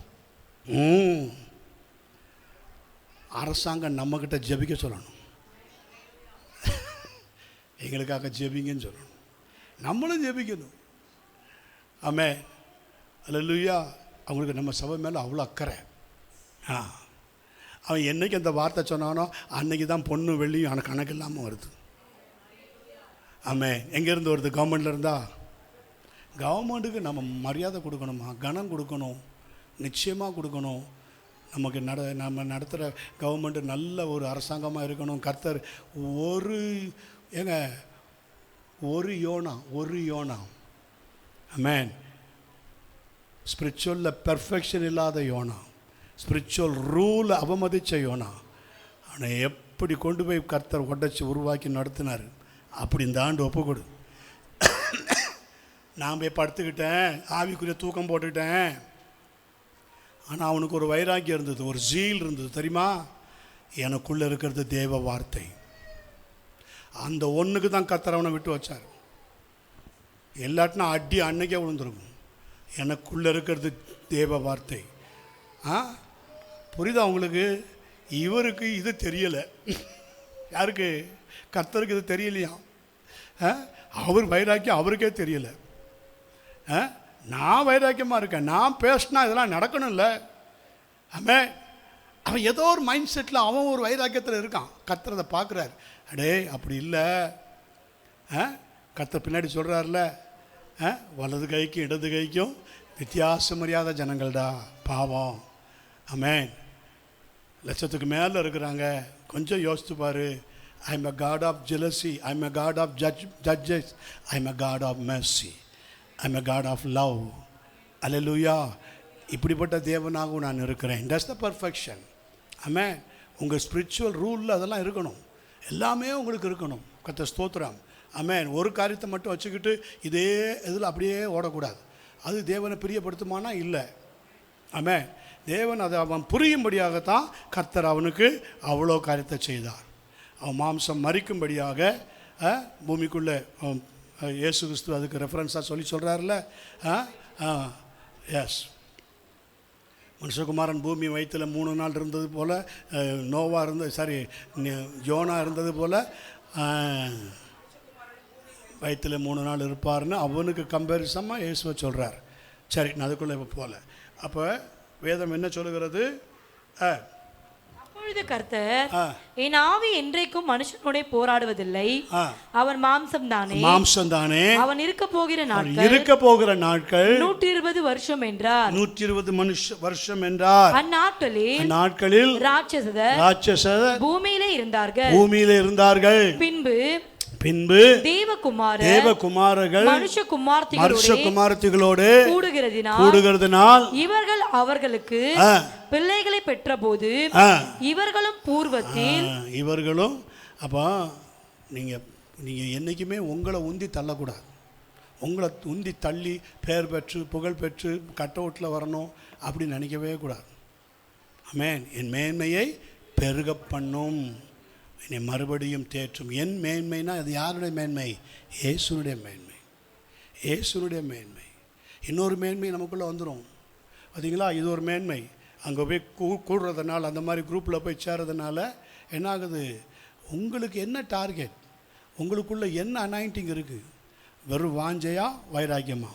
அரசாங்கம் நம்மக்கிட்ட ஜெபிக்க சொல்லணும், எங்களுக்காக ஜெபிங்கன்னு சொல்லணும். நம்மளும் ஜெபிக்கணும். ஆமே, அல்லேலூயா. அவங்களுக்கு நம்ம சபை மேலே அவ்வளோ அக்கறை. அவன் என்றைக்கு அந்த வார்த்தை சொன்னானோ அன்றைக்கி தான் பொண்ணு வெள்ளியும் ஆனால் கணக்கு இல்லாமல் வருது. ஆமே, எங்கேருந்து வருது? கவர்மெண்ட்டில் இருந்தா? கவர்மெண்ட்டுக்கு நம்ம மரியாதை கொடுக்கணுமா, கனம் கொடுக்கணும், நிச்சயமாக கொடுக்கணும். நமக்கு நம்ம நடத்துகிற கவர்மெண்ட்டு நல்ல ஒரு அரசாங்கமாக இருக்கணும். கர்த்தர் ஒரு யோனா ஆமென், ஸ்பிரிச்சுவலில் பெர்ஃபெக்ஷன் இல்லாத யோனா, ஸ்பிரிச்சுவல் ரூலை அவமதித்த யோனா, அவனை எப்படி கொண்டு போய் கர்த்தர் உடைச்சி உருவாக்கி நடத்தினார். அப்படி இந்த ஆண்டு ஒப்புக்கொடு. நான் போய் படுத்துக்கிட்டேன், ஆவிக்குரிய தூக்கம் போட்டுக்கிட்டேன். ஆனால் அவனுக்கு ஒரு வைராக்கியம் இருந்தது, ஒரு ஜீல் இருந்தது. தெரியுமா? எனக்குள்ளே இருக்கிறது தேவ வார்த்தை. அந்த ஒன்றுக்கு தான் கர்த்தர் அவனை விட்டு வச்சார். எல்லாட்டினா அடி அன்னைக்கே விழுந்துருக்கும். எனக்குள்ளே இருக்கிறது தேவ வார்த்தை. புரியுதா உங்களுக்கு? இவருக்கு இது தெரியலை. யாருக்கு? கர்த்தருக்கு இது தெரியலையா? அவர் வைராக்கியம் அவருக்கே தெரியலை. நான் வைராக்கியமாக இருக்கேன், நான் பேசினா இதெல்லாம் நடக்கணும்ல. ஆமாம், அவன் ஏதோ ஒரு மைண்ட் செட்டில் அவன் ஒரு வைராக்கியத்தில் இருக்கான். கர்த்தர் அதை பார்க்குறாரு. அடே அப்படி இல்லை. கர்த்தர் பின்னாடி சொல்கிறார்ல, வலது கைக்கும் இடது கைக்கும் வித்தியாசம் அறியாத ஜனங்கள்டா, பாவம். ஆமென். லட்சத்துக்கு மேலே இருக்கிறாங்க. கொஞ்சம் யோசித்து பாரு. I am a God of jealousy, I am a God of judges, I am a God of mercy, I am a God of love. அல்லேலூயா. இப்படிப்பட்ட தேவனாகவும் நான் இருக்கிறேன். That's the perfection. ஆமென். உங்கள் ஸ்பிரிச்சுவல் ரூலில் அதெல்லாம் இருக்கணும். எல்லாமே உங்களுக்கு இருக்கணும். கர்த்தர் ஸ்தோத்திரம். ஆமென். ஒரு காரியத்தை மட்டும் வச்சுக்கிட்டு இதே இதில் அப்படியே ஓடக்கூடாது. அது தேவனை பிரியப்படுத்துமானா இல்லை. ஆமென். தேவன் அதை அவன் புரியும்படியாகத்தான் கர்த்தர் அவனுக்கு அவ்வளோ காரியத்தை செய்தார். அவன் மாம்சம் மரிக்கும்படியாக பூமிக்குள்ளே இயேசு கிறிஸ்து அதுக்கு ரெஃபரன்ஸாக சொல்கிறார்ல. எஸ், மனுஷகுமாரன் பூமி வயிற்றில் 3 நாள் இருந்தது போல், யோனா இருந்தது போல் வயிற்றில் 3 நாள் இருப்பார்னு அவனுக்கு கம்பேரிசமாக இயேசுவை சொல்கிறார். சரி, நான் அதுக்குள்ளே இப்போ போகல. அப்போ வேதம் என்ன சொல்லுகிறது? அப்பொழுது கர்த்தர், என் ஆவி என்றைக்கும் மனுஷனோட போராடுவதில்லை, அவன் மாம்சம் தானே, அவன் இருக்க போகிற நாட்கள் 120 வருஷம் என்றார். 120 வருஷம் என்றார். அந்நாட்களில் ராட்சசர் பூமியிலே இருந்தார்கள். பின்பு தேவகுமாரர்கள் மனுஷகுமாரத்திகளோடு கூடுகிறதினால் இவர்கள் அவர்களுக்கு பிள்ளைகளை பெற்றபோது இவர்களும் பூர்வத்தில் அப்போ நீங்கள் என்றைக்குமே உங்களை உந்தி தள்ளக்கூடாது. உங்களை உந்தி தள்ளி பெயர் பெற்று புகழ் பெற்று கட் அவுட்டில் வரணும் அப்படின்னு நினைக்கவே கூடாது. ஆமென். என் மேன்மையை பெருக பண்ணும், என்னை மறுபடியும் தேற்றும். என் மேன்மைனா அது யாருடைய மேன்மை? இயேசுனுடைய மேன்மை. இயேசுனுடைய மேன்மை. இன்னொரு மேன்மை நமக்குள்ளே வந்துடும். பார்த்தீங்களா? இது ஒரு மேன்மை. அங்கே போய் கூடுறதுனால, அந்த மாதிரி குரூப்பில் போய் சேர்றதுனால என்ன ஆகுது? உங்களுக்கு என்ன டார்கெட்? உங்களுக்குள்ளே என்ன அனாயிண்டிங் இருக்குது? வெறும் வாஞ்சையா வைராக்கியமா?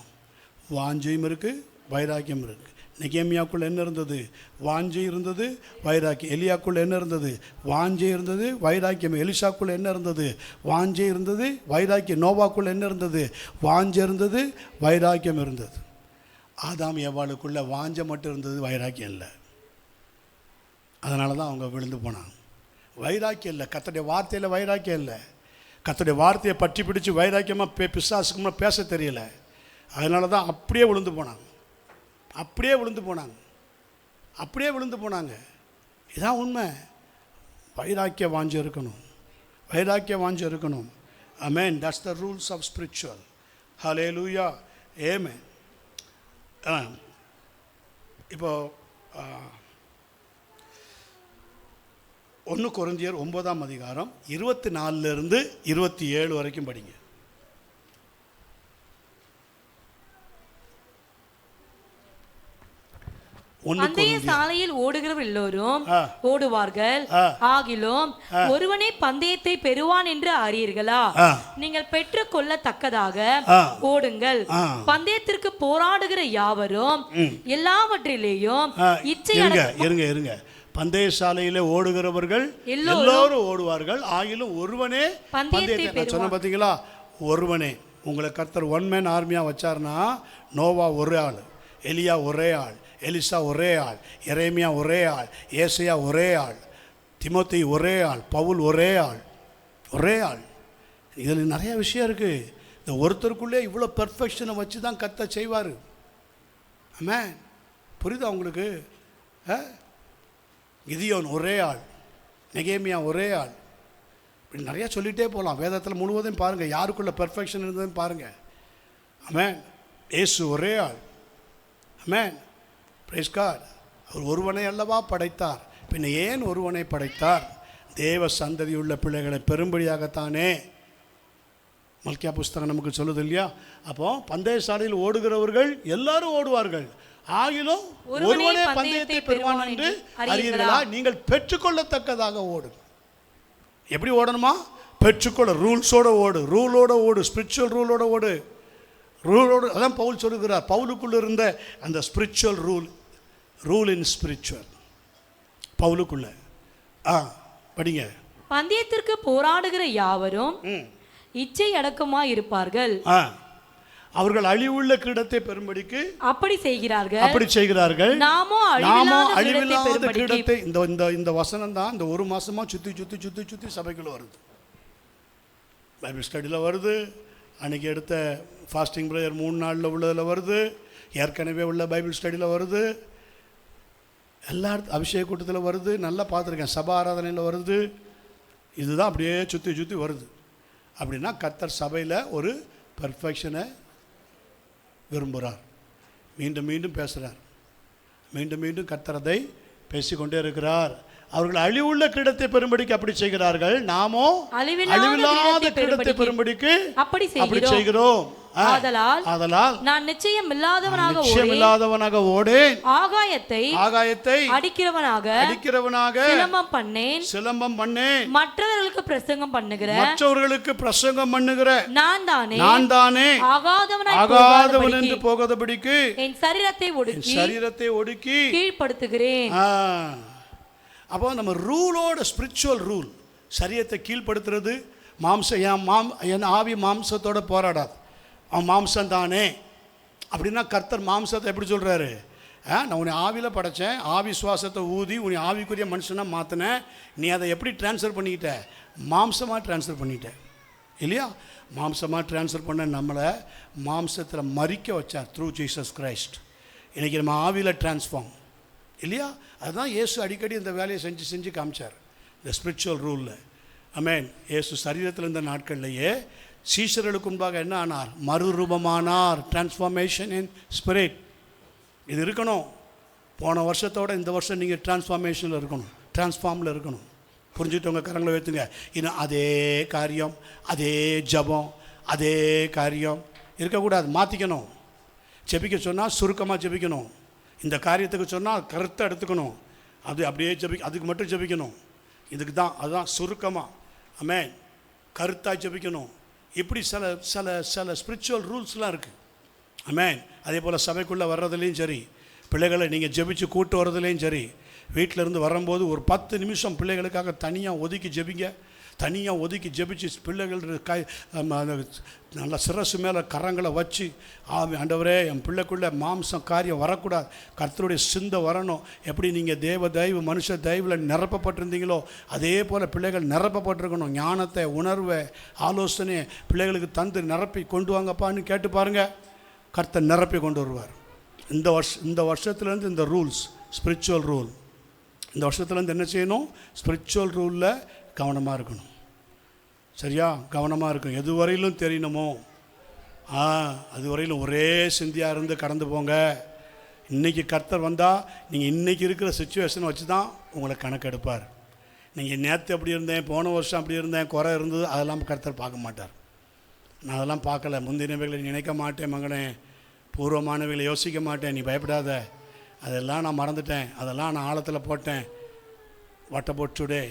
வாஞ்சையும் இருக்குது, வைராக்கியம் இருக்குது. நெகேமியாக்குள்ளே என்ன இருந்தது? வாஞ்சை இருந்தது, வைராக்கியம். எலியாக்குள்ளே என்ன இருந்தது? வாஞ்சை இருந்தது, வைராக்கியம். எலிசாக்குள்ளே என்ன இருந்தது? வாஞ்சை இருந்தது, வைராக்கியம். நோவாக்குள்ளே என்ன இருந்தது? வாஞ்சை இருந்தது, வைராக்கியம் இருந்தது. ஆதாம் ஏவாளுக்குள்ளே வாஞ்சை மட்டும் இருந்தது, வைராக்கியம் இல்லை. அதனால தான் அவங்க விழுந்து போனாங்க. வைராக்கியம் இல்லை, கர்த்தருடைய வார்த்தையில் வைராக்கியம் இல்லை. கர்த்தருடைய வார்த்தையை பற்றி பிடிச்சி வைராக்கியமாக பிசாசுக்குமா பேச தெரியல. அதனால தான் அப்படியே விழுந்து போனாங்க. இதான் உண்மை. வைராக்கிய வாஞ்சை இருக்கணும். ஆமென். That's the rules of spiritual. ஹல்லேலூயா. ஆமென். இப்போ 1 கொரிந்தியர் 9ஆம் அதிகாரம் 24 27 வரைக்கும் படிங்க. பந்தய சாலையில் ஓடுகிறவர் எல்லோரும் ஓடுவார்கள், ஆகிலும் ஒருவனே பந்தயத்தை பெறுவான் என்று அறியீர்களா? நீங்கள் பெற்றுக் கொள்ளத்தக்கதாக ஓடுங்கள். பந்தயத்திற்கு போராடுகிற யாவரும் எல்லாவற்றிலேயும் இச்சை இருங்க பந்தய சாலையில ஓடுகிறவர்கள் எல்லோரும் ஓடுவார்கள், ஆகிலும் ஒருவனே பந்தயத்தை சொன்ன பார்த்தீங்களா? ஒருவனே. உங்களை கர்த்தர் ஒன் மேன் ஆர்மியா வச்சார்னா, நோவா ஒரே ஆள், எலியா ஒரே ஆள், எலிசா ஒரே ஆள், எரேமியா ஒரே ஆள், ஏசையா ஒரே ஆள், திமோத்தி ஒரே ஆள், பவுல் ஒரே ஆள், ஒரே ஆள். இதில் நிறைய விஷயம் இருக்குது. இந்த ஒருத்தருக்குள்ளே இவ்வளோ பெர்ஃபெக்ஷனை வச்சு தான் கர்த்தர் செய்வார். ஆமென். புரியுதா உங்களுக்கு? கிதியோன் ஒரே ஆள், நெகேமியா ஒரே ஆள், இப்படி நிறையா சொல்லிகிட்டே போகலாம். வேதத்தில் முழுவதும் பாருங்கள் யாருக்குள்ள பெர்ஃபெக்ஷன் இருந்ததுன்னு பாருங்கள். ஆமென். இயேசு ஒரே ஆள். ஆமென். Price God. அவர் ஒருவனை அல்லவா படைத்தார், பின்ன ஏன் ஒருவனை படைத்தார்? தேவ சந்ததி உள்ள பிள்ளைகளை பெரும்படியாகத்தானே. மல்கியா புஸ்தகம் நமக்கு சொல்லுது இல்லையா? அப்போ பந்தய சாலையில் ஓடுகிறவர்கள் எல்லாரும் ஓடுவார்கள், ஆகிலும் ஒருவனே பந்தயத்தை பெறுவான் என்று அறியீர்களா? நீங்கள் பெற்றுக்கொள்ளத்தக்கதாக ஓடுங்க. எப்படி ஓடணுமா? பெற்றுக்கொள்ள. ரூல்ஸோட ஓடு, ரூலோட ஓடு, ஸ்பிரிச்சுவல் ரூலோட ஓடு, ரூலோடு. அதான் பவுல் சொல்லுகிறார், பவுலுக்குள்ள இருந்த அந்த ஸ்பிரிச்சுவல் ரூல் இன் ஸ்பிரிச்சுவல் பவுலுக்குள்ள. படிங்க. பந்தயத்திற்கு போராடுகிற யாவரும் இச்சை அடக்கமாய் இருப்பார்கள், அவர்கள் அழிவுள்ள கிரீடத்தை பெறும்படிக்கு அப்படி செய்கிறார்கள். நாமோ அழிவில்லாத கிரீடத்தை. இந்த வசனம் தான் இந்த ஒரு மாசமா சுத்தி சபைக்குள்ள வருது, பைபிள் ஸ்டடியில் வருது. அன்றைக்கி எடுத்த ஃபாஸ்டிங் ப்ரேயர் 3 நாளில் உள்ளதில் வருது, ஏற்கனவே உள்ள பைபிள் ஸ்டடியில் வருது, எல்லா அபிஷேக கூட்டத்தில் வருது. நல்லா பார்த்துருக்கேன், சபா ஆராதனையில் வருது. இதுதான் அப்படியே சுற்றி வருது. அப்படின்னா கர்த்தர் சபையில் ஒரு பெர்ஃபெக்ஷனை விரும்புகிறார். மீண்டும் மீண்டும் பேசுகிறார், மீண்டும் கர்த்தர் அதை பேசிக்கொண்டே இருக்கிறார். அவர்கள் அழிவுள்ள கிரீடத்தை பெறும்படிக்கு அப்படி செய்கிறார்கள், நாமோ அழிவில்லாத கிரீடத்தை பெறும்படிக்கு அப்படி செய்கிறோம். ஆதலால் நான் நிச்சயம் இல்லாதவனாக ஓடேன், ஆகாயத்தை அடிக்கிறவனாக சிலம்பம் பண்ணேன், மற்றவர்களுக்கு பிரசங்கம் பண்ணுகிற நான் தானே ஆகாதவன் என்று போகாதபடிக்கு என் சரீரத்தை ஒடுக்கி கீழ்ப்படுத்துகிறேன். அப்போ நம்ம ரூலோட ஸ்பிரிச்சுவல் ரூல், சரீரத்தை கீழ்ப்படுத்துறது. என் ஆவி மாம்சத்தோட போராடாது, அவன் மாம்சம் தானே. அப்படின்னா கர்த்தர் மாம்சத்தை எப்படி சொல்கிறாரு? நான் உன்னை ஆவியில் படைத்தேன், ஆவி சுவாசத்தை ஊதி உன்னை ஆவிக்குரிய மனுஷனாக மாற்றினேன், நீ அதை எப்படி ட்ரான்ஸ்ஃபர் பண்ணிக்கிட்ட? மாம்சமாக ட்ரான்ஸ்ஃபர் பண்ணிட்ட இல்லையா? மாம்சமாக ட்ரான்ஸ்ஃபர் பண்ண நம்மளை மாம்சத்தில் மறிக்க வச்சார் த்ரூ ஜீசஸ் கிரைஸ்ட். இன்றைக்கி நம்ம ஆவியில் ட்ரான்ஸ்ஃபார்ம் இல்லையா? அதுதான் இயேசு அடிக்கடி இந்த வேலையை செஞ்சு காமிச்சார் இந்த ஸ்பிரிச்சுவல் ரூலில். ஆமென். இயேசு சரீரத்தில் இருந்த நாட்கள்லையே சீஷர்களுக்கு முன்பாக என்ன ஆனார்? மறுரூபமானார். Transformation in spirit. இது இருக்கணும். போன வருஷத்தோட இந்த வருஷம் நீங்கள் டிரான்ஸ்ஃபார்மேஷனில் இருக்கணும், டிரான்ஸ்ஃபார்மில் இருக்கணும். புரிஞ்சுட்டவங்க கரங்களை வைத்துங்க. இன்னும் அதே காரியம், அதே ஜபம், அதே காரியம் இருக்கக்கூடாது. மாற்றிக்கணும். ஜெபிக்க சொன்னால் சுருக்கமாக ஜெபிக்கணும். இந்த காரியத்துக்கு சொன்னால் கருத்தை எடுத்துக்கணும். அப்படியே அதுக்கு மட்டும் ஜெபிக்கணும். இதுக்கு தான், அதுதான் சுருக்கமாக. ஆமென். கருத்தாக ஜெபிக்கணும். இப்படி சில ஸ்பிரிச்சுவல் ரூல்ஸ்லாம் இருக்குது. ஆமென். அதே போல் சபைக்குள்ளே வர்றதுலேயும் சரி, பிள்ளைகளை நீங்கள் ஜெபிச்சு கூட்டு வர்றதுலேயும் சரி, வீட்டிலேருந்து வரும்போது ஒரு 10 நிமிஷம் பிள்ளைகளுக்காக தனியாக ஒதுக்கி ஜெபிங்க. தனியாக ஒதுக்கி ஜெபிச்சு பிள்ளைகள் நல்லா சிரசு மேலே கரங்களை வச்சு, ஆண்டவரே என் பிள்ளைக்குள்ளே மாம்சம் காரியம் வரக்கூடாது, கர்த்தருடைய சிந்தை வரணும். எப்படி நீங்கள் தேவ தயவு மனுஷ தயவில் நிரப்பப்பட்டிருந்தீங்களோ அதே போல் பிள்ளைகள் நிரப்பப்பட்டிருக்கணும். ஞானத்தை, உணர்வை, ஆலோசனையை பிள்ளைகளுக்கு தந்து நிரப்பி கொண்டு வாங்கப்பான்னு கேட்டு பாருங்கள், கர்த்தர் நிரப்பி கொண்டு வருவார். இந்த வருஷத்துலேருந்து இந்த ரூல்ஸ், ஸ்பிரிச்சுவல் ரூல், இந்த வருஷத்துலேருந்து என்ன செய்யணும்? ஸ்பிரிச்சுவல் ரூலில் கவனமாக இருக்கணும். சரியா? கவனமாக இருக்கும். எது வரையிலும் தெரியணுமோ அது வரையிலும் ஒரே சிந்தியாக இருந்து கடந்து போங்க. இன்றைக்கி கர்த்தர் வந்தால் நீங்கள் இன்றைக்கி இருக்கிற சுச்சுவேஷனை வச்சு தான் உங்களை கணக்கெடுப்பார். நீங்கள் நேற்று அப்படி இருந்தேன், போன வருஷம் அப்படி இருந்தேன், குறை இருந்தது, அதெல்லாம் கர்த்தர் பார்க்க மாட்டார். நான் அதெல்லாம் பார்க்கல. முந்தினவைகளை நினைக்க மாட்டேன் மகனே, பூர்வமானவைகளை யோசிக்க மாட்டேன், நீ பயப்படாத. அதெல்லாம் நான் மறந்துட்டேன், அதெல்லாம் நான் ஆழத்தில் போட்டேன். What about today?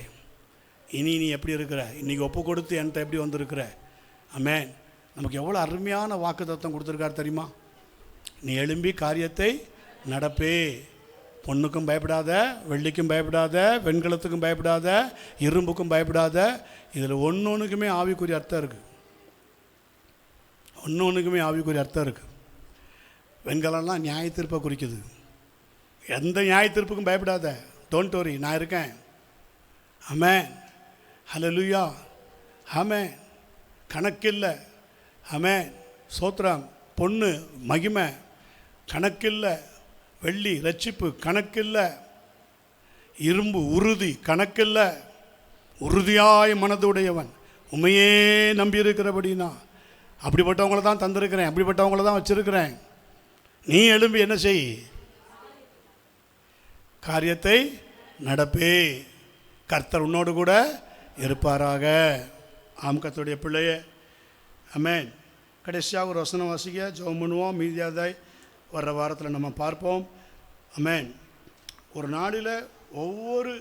இனி நீ எப்படி இருக்கிற? இன்றைக்கி ஒப்பு கொடுத்து என்கிட்ட எப்படி வந்திருக்கிற? ஆமென். நமக்கு எவ்வளோ அருமையான வாக்குத்தத்தம் கொடுத்துருக்காரு தெரியுமா? நீ எழும்பி காரியத்தை நடப்பே. பொண்ணுக்கும் பயப்படாத, வெள்ளிக்கும் பயப்படாத, வெண்கலத்துக்கும் பயப்படாத, இரும்புக்கும் பயப்படாத. இதில் ஒன்றுக்குமே ஆவிக்குரிய அர்த்தம் இருக்குது. ஒன்றுக்குமே ஆவிக்குரிய அர்த்தம் இருக்குது. வெண்கலம்லாம் நியாயத்தீர்ப்பை குறிக்குது. எந்த நியாயத்தீர்ப்புக்கும் பயப்படாத. டோன்ட் வரி, நான் இருக்கேன். ஆமென். ஹல்லேலூயா. ஆமென். கணக்கில்லை. ஆமென். சோத்திரம். பொண்ணு மகிமை கணக்கில்லை. வெள்ளி ரட்சிப்பு கணக்கில்லை. இரும்பு உறுதி கணக்கில்லை. உறுதியாய் மனதுடையவன் உண்மையே நம்பியிருக்கிறபடினா அப்படிப்பட்டவங்கள தான் தந்திருக்கிறேன், அப்படிப்பட்டவங்கள தான் வச்சிருக்கிறேன். நீ எழும்பி என்ன செய்? காரியத்தை நடப்பே. கர்த்தர் உன்னோடு கூட இருப்பாராக. ஆம் கர்த்தருடைய பிள்ளையே. ஆமென். கடைசியாக ஒரு வசனம் வாசிக்க ஜெபம் பண்ணுவோம். மீதியாதாய் வர்ற வாரத்தில் நம்ம பார்ப்போம். ஆமென். ஒரு நாளில் ஒவ்வொரு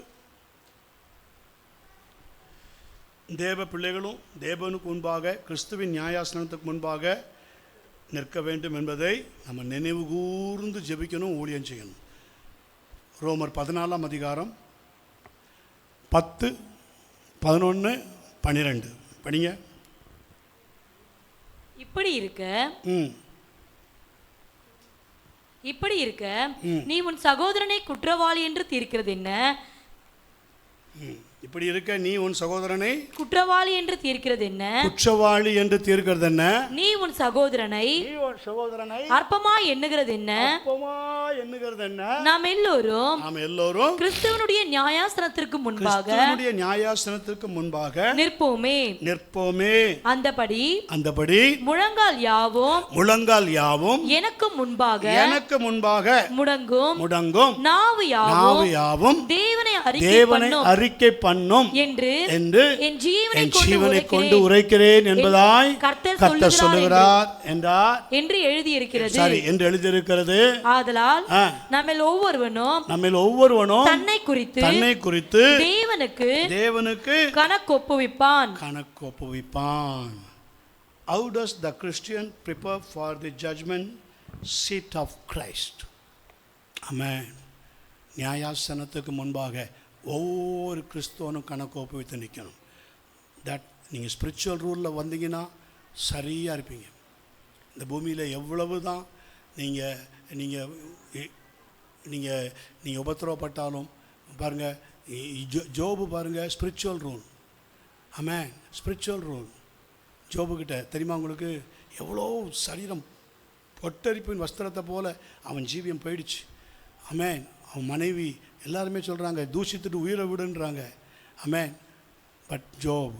தேவ பிள்ளைகளும் தேவனுக்கு முன்பாக கிறிஸ்துவின் நியாயாசனத்துக்கு முன்பாக நிற்க வேண்டும் என்பதை நம்ம நினைவு கூர்ந்து ஜெபிக்கணும், ஊழியம் செய்யணும். ரோமர் 14ஆம் அதிகாரம் 10, 11, 12 படிங்க. இப்படி இருக்க நீ உன் சகோதரனை குற்றவாளி என்று தீர்க்கிறது என்ன? இப்படி இருக்க நீ உன் சகோதரனை குற்றவாளி என்று தீர்க்கிறது என்ன? குற்றவாளி என்று தீர்க்கிறது என்ன? நீ உன் சகோதரனை அற்பமா எண்ணுகிறது என்ன? எண்ணுகிறது என்ன? நாம் எல்லோரும் கிறிஸ்துவனுடைய நியாயாசனத்திற்கு முன்பாக நிற்போமே. அந்தபடி முழங்கால் யாவும் எனக்கு முன்பாக முடங்கும். நாவு யாவும் தேவனை அறிக்கை பண்ணும் என்று என் ஜீவனை கொண்டு உரைக்கிறேன் என்பதாய் கர்த்தர் சொல்லுகிறார் என்று எழுதியிருக்கிறது. சரி, என்று எழுதியிருக்கிறது. ஆதலால் நம்மில் ஒவ்வொருவனும் தன்னை குறித்து தேவனுக்கு கணக்கொப்புவிப்பான். How does the Christian prepare for the judgment seat of Christ? Amen. நியாயாசனத்துக்கு முன்பாக ஒவ்வொரு கிறிஸ்துவனும் கணக்கு ஒப்புவித்து நிற்கணும். தட் நீங்கள் ஸ்பிரிச்சுவல் ரூலில் வந்தீங்கன்னா சரியாக இருப்பீங்க. இந்த பூமியில் எவ்வளவு தான் நீங்கள் உபத்திரவப்பட்டாலும் பாருங்கள், ஜோபு பாருங்கள், ஸ்பிரிச்சுவல் ரூல். ஆமென். Spiritual rule. ஜோபுக்கிட்ட தெரியுமா உங்களுக்கு? எவ்வளோ சரீரம் பொட்டரிப்பின் வஸ்திரத்தை போல் அவன் ஜீவியம் போயிடுச்சு. ஆமென். அவன் மனைவி எல்லாருமே சொல்கிறாங்க தூஷித்துட்டு உயிரை விடுன்றாங்க. ஆமென். பட் ஜோப்,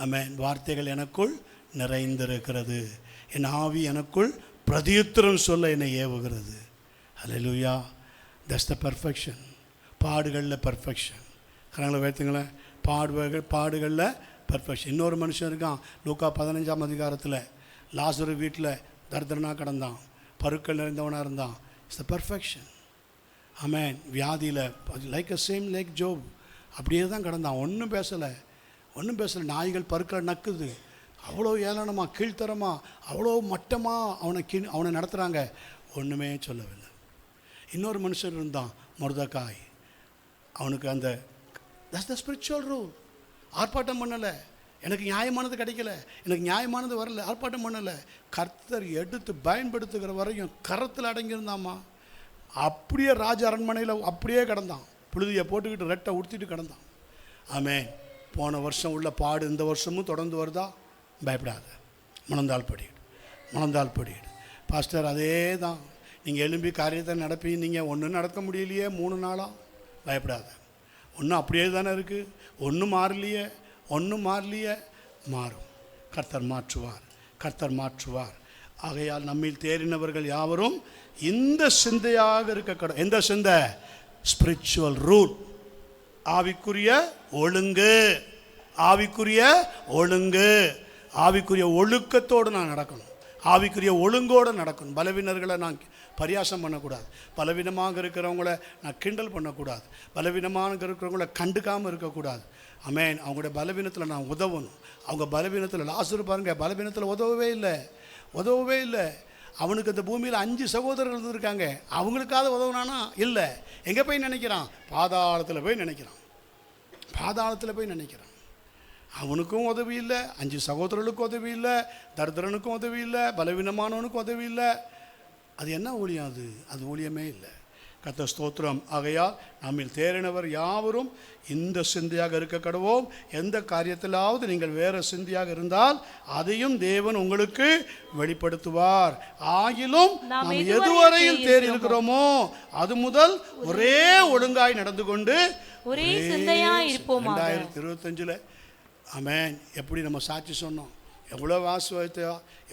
ஆமென், வார்த்தைகள் எனக்குள் நிறைந்திருக்கிறது, என் ஆவி எனக்குள் பிரதியுத்தரம் சொல்ல என்னை ஏவுகிறது. ஹல்லேலூயா. That's the perfection. பாடுகளில் பர்ஃபெக்ஷன். கரங்களை வைத்துங்களேன். பாடுகளில் பர்ஃபெக்ஷன். இன்னொரு மனுஷன் இருக்கான், லூக்கா 15ஆம் அதிகாரத்தில். லாசரு வீட்டில் தரித்திரனாக கிடந்தான், பருக்கள் நிறைந்தவனாக இருந்தான். It's the perfection. ஆமென். வியாதியில் லைக் ஜோப் அப்படியே தான் கிடந்தான். ஒன்றும் பேசலை. நாய்கள் பருக்களை நக்குது. அவ்வளோ ஏளனமாக, கீழ்த்தரமாக, அவ்வளோ மட்டமாக அவனை நடத்துகிறாங்க. ஒன்றுமே சொல்லவில்லை. இன்னொரு மனுஷன் இருந்தான், மொர்தெகாய். அவனுக்கு தட்ஸ் த ஸ்பிரிச்சுவல் ரூல். ஆர்ப்பாட்டம் பண்ணலை. எனக்கு நியாயமானது கிடைக்கல, எனக்கு நியாயமானது வரல, ஆர்ப்பாட்டம் பண்ணலை. கர்த்தர் எடுத்து பயன்படுத்துகிற வரையும் கரத்தில் அடங்கியிருந்தாமா. அப்படியே ராஜ அரண்மனையில் அப்படியே கிடந்தான். புழுதியை போட்டுக்கிட்டு ரெட்டை உடுத்திட்டு கிடந்தான். ஆமென். போன வருஷம் உள்ள பாடு இந்த வருஷமும் தொடர்ந்து வருதா? பயப்படாத. முழந்தாள் படியிடு. பாஸ்டர் அதே தான், நீங்கள் எழும்பி காரியத்தை நடப்பீங்க, நீங்கள் ஒன்றும் நடக்க முடியலையே 3 நாளாக. பயப்படாத. ஒன்றும் அப்படியே தானே இருக்குது, ஒன்றும் மாறலையே. மாறும். கர்த்தர் மாற்றுவார். ஆகையால் நம்மில் தேறினவர்கள் யாவரும் இந்த சிந்தையாக இருக்க. எந்த சிந்தை? Spiritual rule. ஆவிக்குரிய ஒழுங்கு, ஆவிக்குரிய ஒழுக்கத்தோடு நான் நடக்கணும். ஆவிக்குரிய ஒழுங்கோடு நடக்கணும். பலவீனர்களை நான் பரியாசம் பண்ணக்கூடாது. பலவீனமாக இருக்கிறவங்கள நான் கிண்டல் பண்ணக்கூடாது. பலவீனமாக இருக்கிறவங்கள கண்டுக்காமல் இருக்கக்கூடாது. ஆமென். அவங்களுடைய பலவீனத்தில் நான் உதவணும். அவங்க பலவீனத்தில் லாசரு பாருங்க, பலவீனத்தில் உதவவே இல்லை. அவனுக்கு அந்த பூமியில் 5 சகோதரர்கள் இருந்திருக்காங்க. அவங்களுக்காவது உதவுனானா? இல்லை. எங்கே போய் நினைக்கிறான்? பாதாளத்தில் போய் நினைக்கிறான். அவனுக்கும் உதவி இல்லை, 5 சகோதரர்களுக்கும் உதவி இல்லை, தரித்திரனுக்கும் உதவி இல்லை, பலவீனமானவனுக்கும் உதவி இல்லை. அது என்ன ஊழியம்? அது ஊழியமே இல்லை. கர்த்தர் ஸ்தோத்திரம். ஆகையால் நம்மில் தேறினவர் யாவரும் இந்த சிந்தையாக இருக்க கடவோம். எந்த காரியத்திலாவது நீங்கள் வேறு சிந்தையாக இருந்தால் அதையும் தேவன் உங்களுக்கு வெளிப்படுத்துவார். ஆகிலும் நாம் எதுவரையில் தேறியிருக்கிறோமோ அது முதல் ஒரே ஒழுங்காய் நடந்து கொண்டு ஒரே சிந்தையாய் இருப்போம். 2025 ஆமென். எப்படி நம்ம சாட்சி சொன்னோம், எவ்வளோ ஆசீர்வாதத்தை,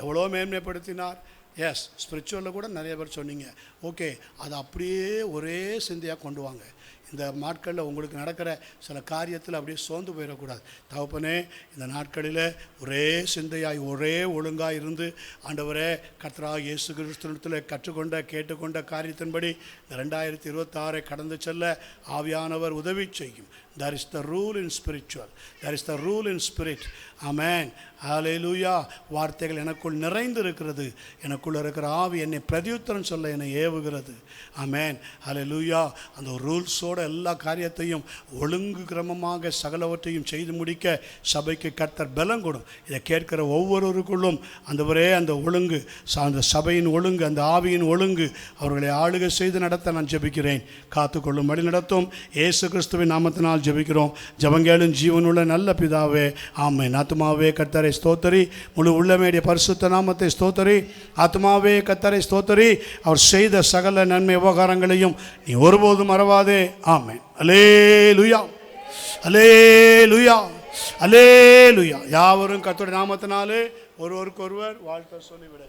எவ்வளோ மேன்மைப்படுத்தினார். எஸ், ஸ்பிரிச்சுவலில் கூட நிறைய பேர் சொன்னீங்க. ஓகே, அதை அப்படியே ஒரே சிந்தையாக கொண்டு வாங்க. இந்த நாட்களில் உங்களுக்கு நடக்கிற சில காரியத்தில் அப்படியே சோர்ந்து போயிடக்கூடாது. தகப்பனே, இந்த நாட்களில் ஒரே சிந்தையாய் ஒரே ஒழுங்காக இருந்து ஆண்டவரே கர்த்தராகிய இயேசு கிறிஸ்துவிடத்தில் கற்றுக்கொண்ட கேட்டுக்கொண்ட காரியத்தின்படி இந்த 2026 கடந்து செல்ல ஆவியானவர் உதவி செய்யும். There is the rule in spiritual. There is the rule in spirit. Amen. Hallelujah. வார்த்தைகள் எனக்குள் நிறைந்து இருக்கிறது. எனக்குள்ள இருக்கிற ஆவி என்னை பிரதியுத்தரம் சொல்ல என்னை ஏவுகிறது. ஆமென். ஹல்லேலூயா. அந்த ரூல்ஸோட எல்லா காரியத்தையும் ஒழுங்கு கிரமமாக சகலவற்றையும் செய்து முடிக்க சபைக்கு கர்த்தர் பலம் கொடும். இதை கேட்கிற ஒவ்வொருவருக்குள்ளும் ஆண்டவரே அந்த ஒழுங்கு, அந்த சபையின் ஒழுங்கு, அந்த ஆவியின் ஒழுங்கு அவர்களை ஆளுகை செய்து நடத்த நான் ஜெபிக்கிறேன். காத்துக்கொள்ளும் வழி நடத்தும் இயேசு கிறிஸ்துவின் நாமத்தினால் ஜெபிக்கிறோம். ஜெபங்கேளும் ஜீவனுள்ள நல்ல பிதாவே, ஆமென். ஆத்துமாவே கர்த்தரை ஸ்தோத்தரி, முழு உள்ளமேடைய பரிசுத்த நாமத்தை ஸ்தோத்தரி. ஆத்துமாவே கர்த்தரை ஸ்தோத்தரி, அவர் செய்த சகல நன்மை உபகாரங்களையும் நீ ஒருபோதும் மறவாதே. ஆமென். அல்லேலூயா, அல்லேலூயா, அல்லேலூயா. யாவரும் கர்த்தருடைய நாமத்தினாலே ஒருவருக்கொருவர் வாழ்த்து சொல்லிவிட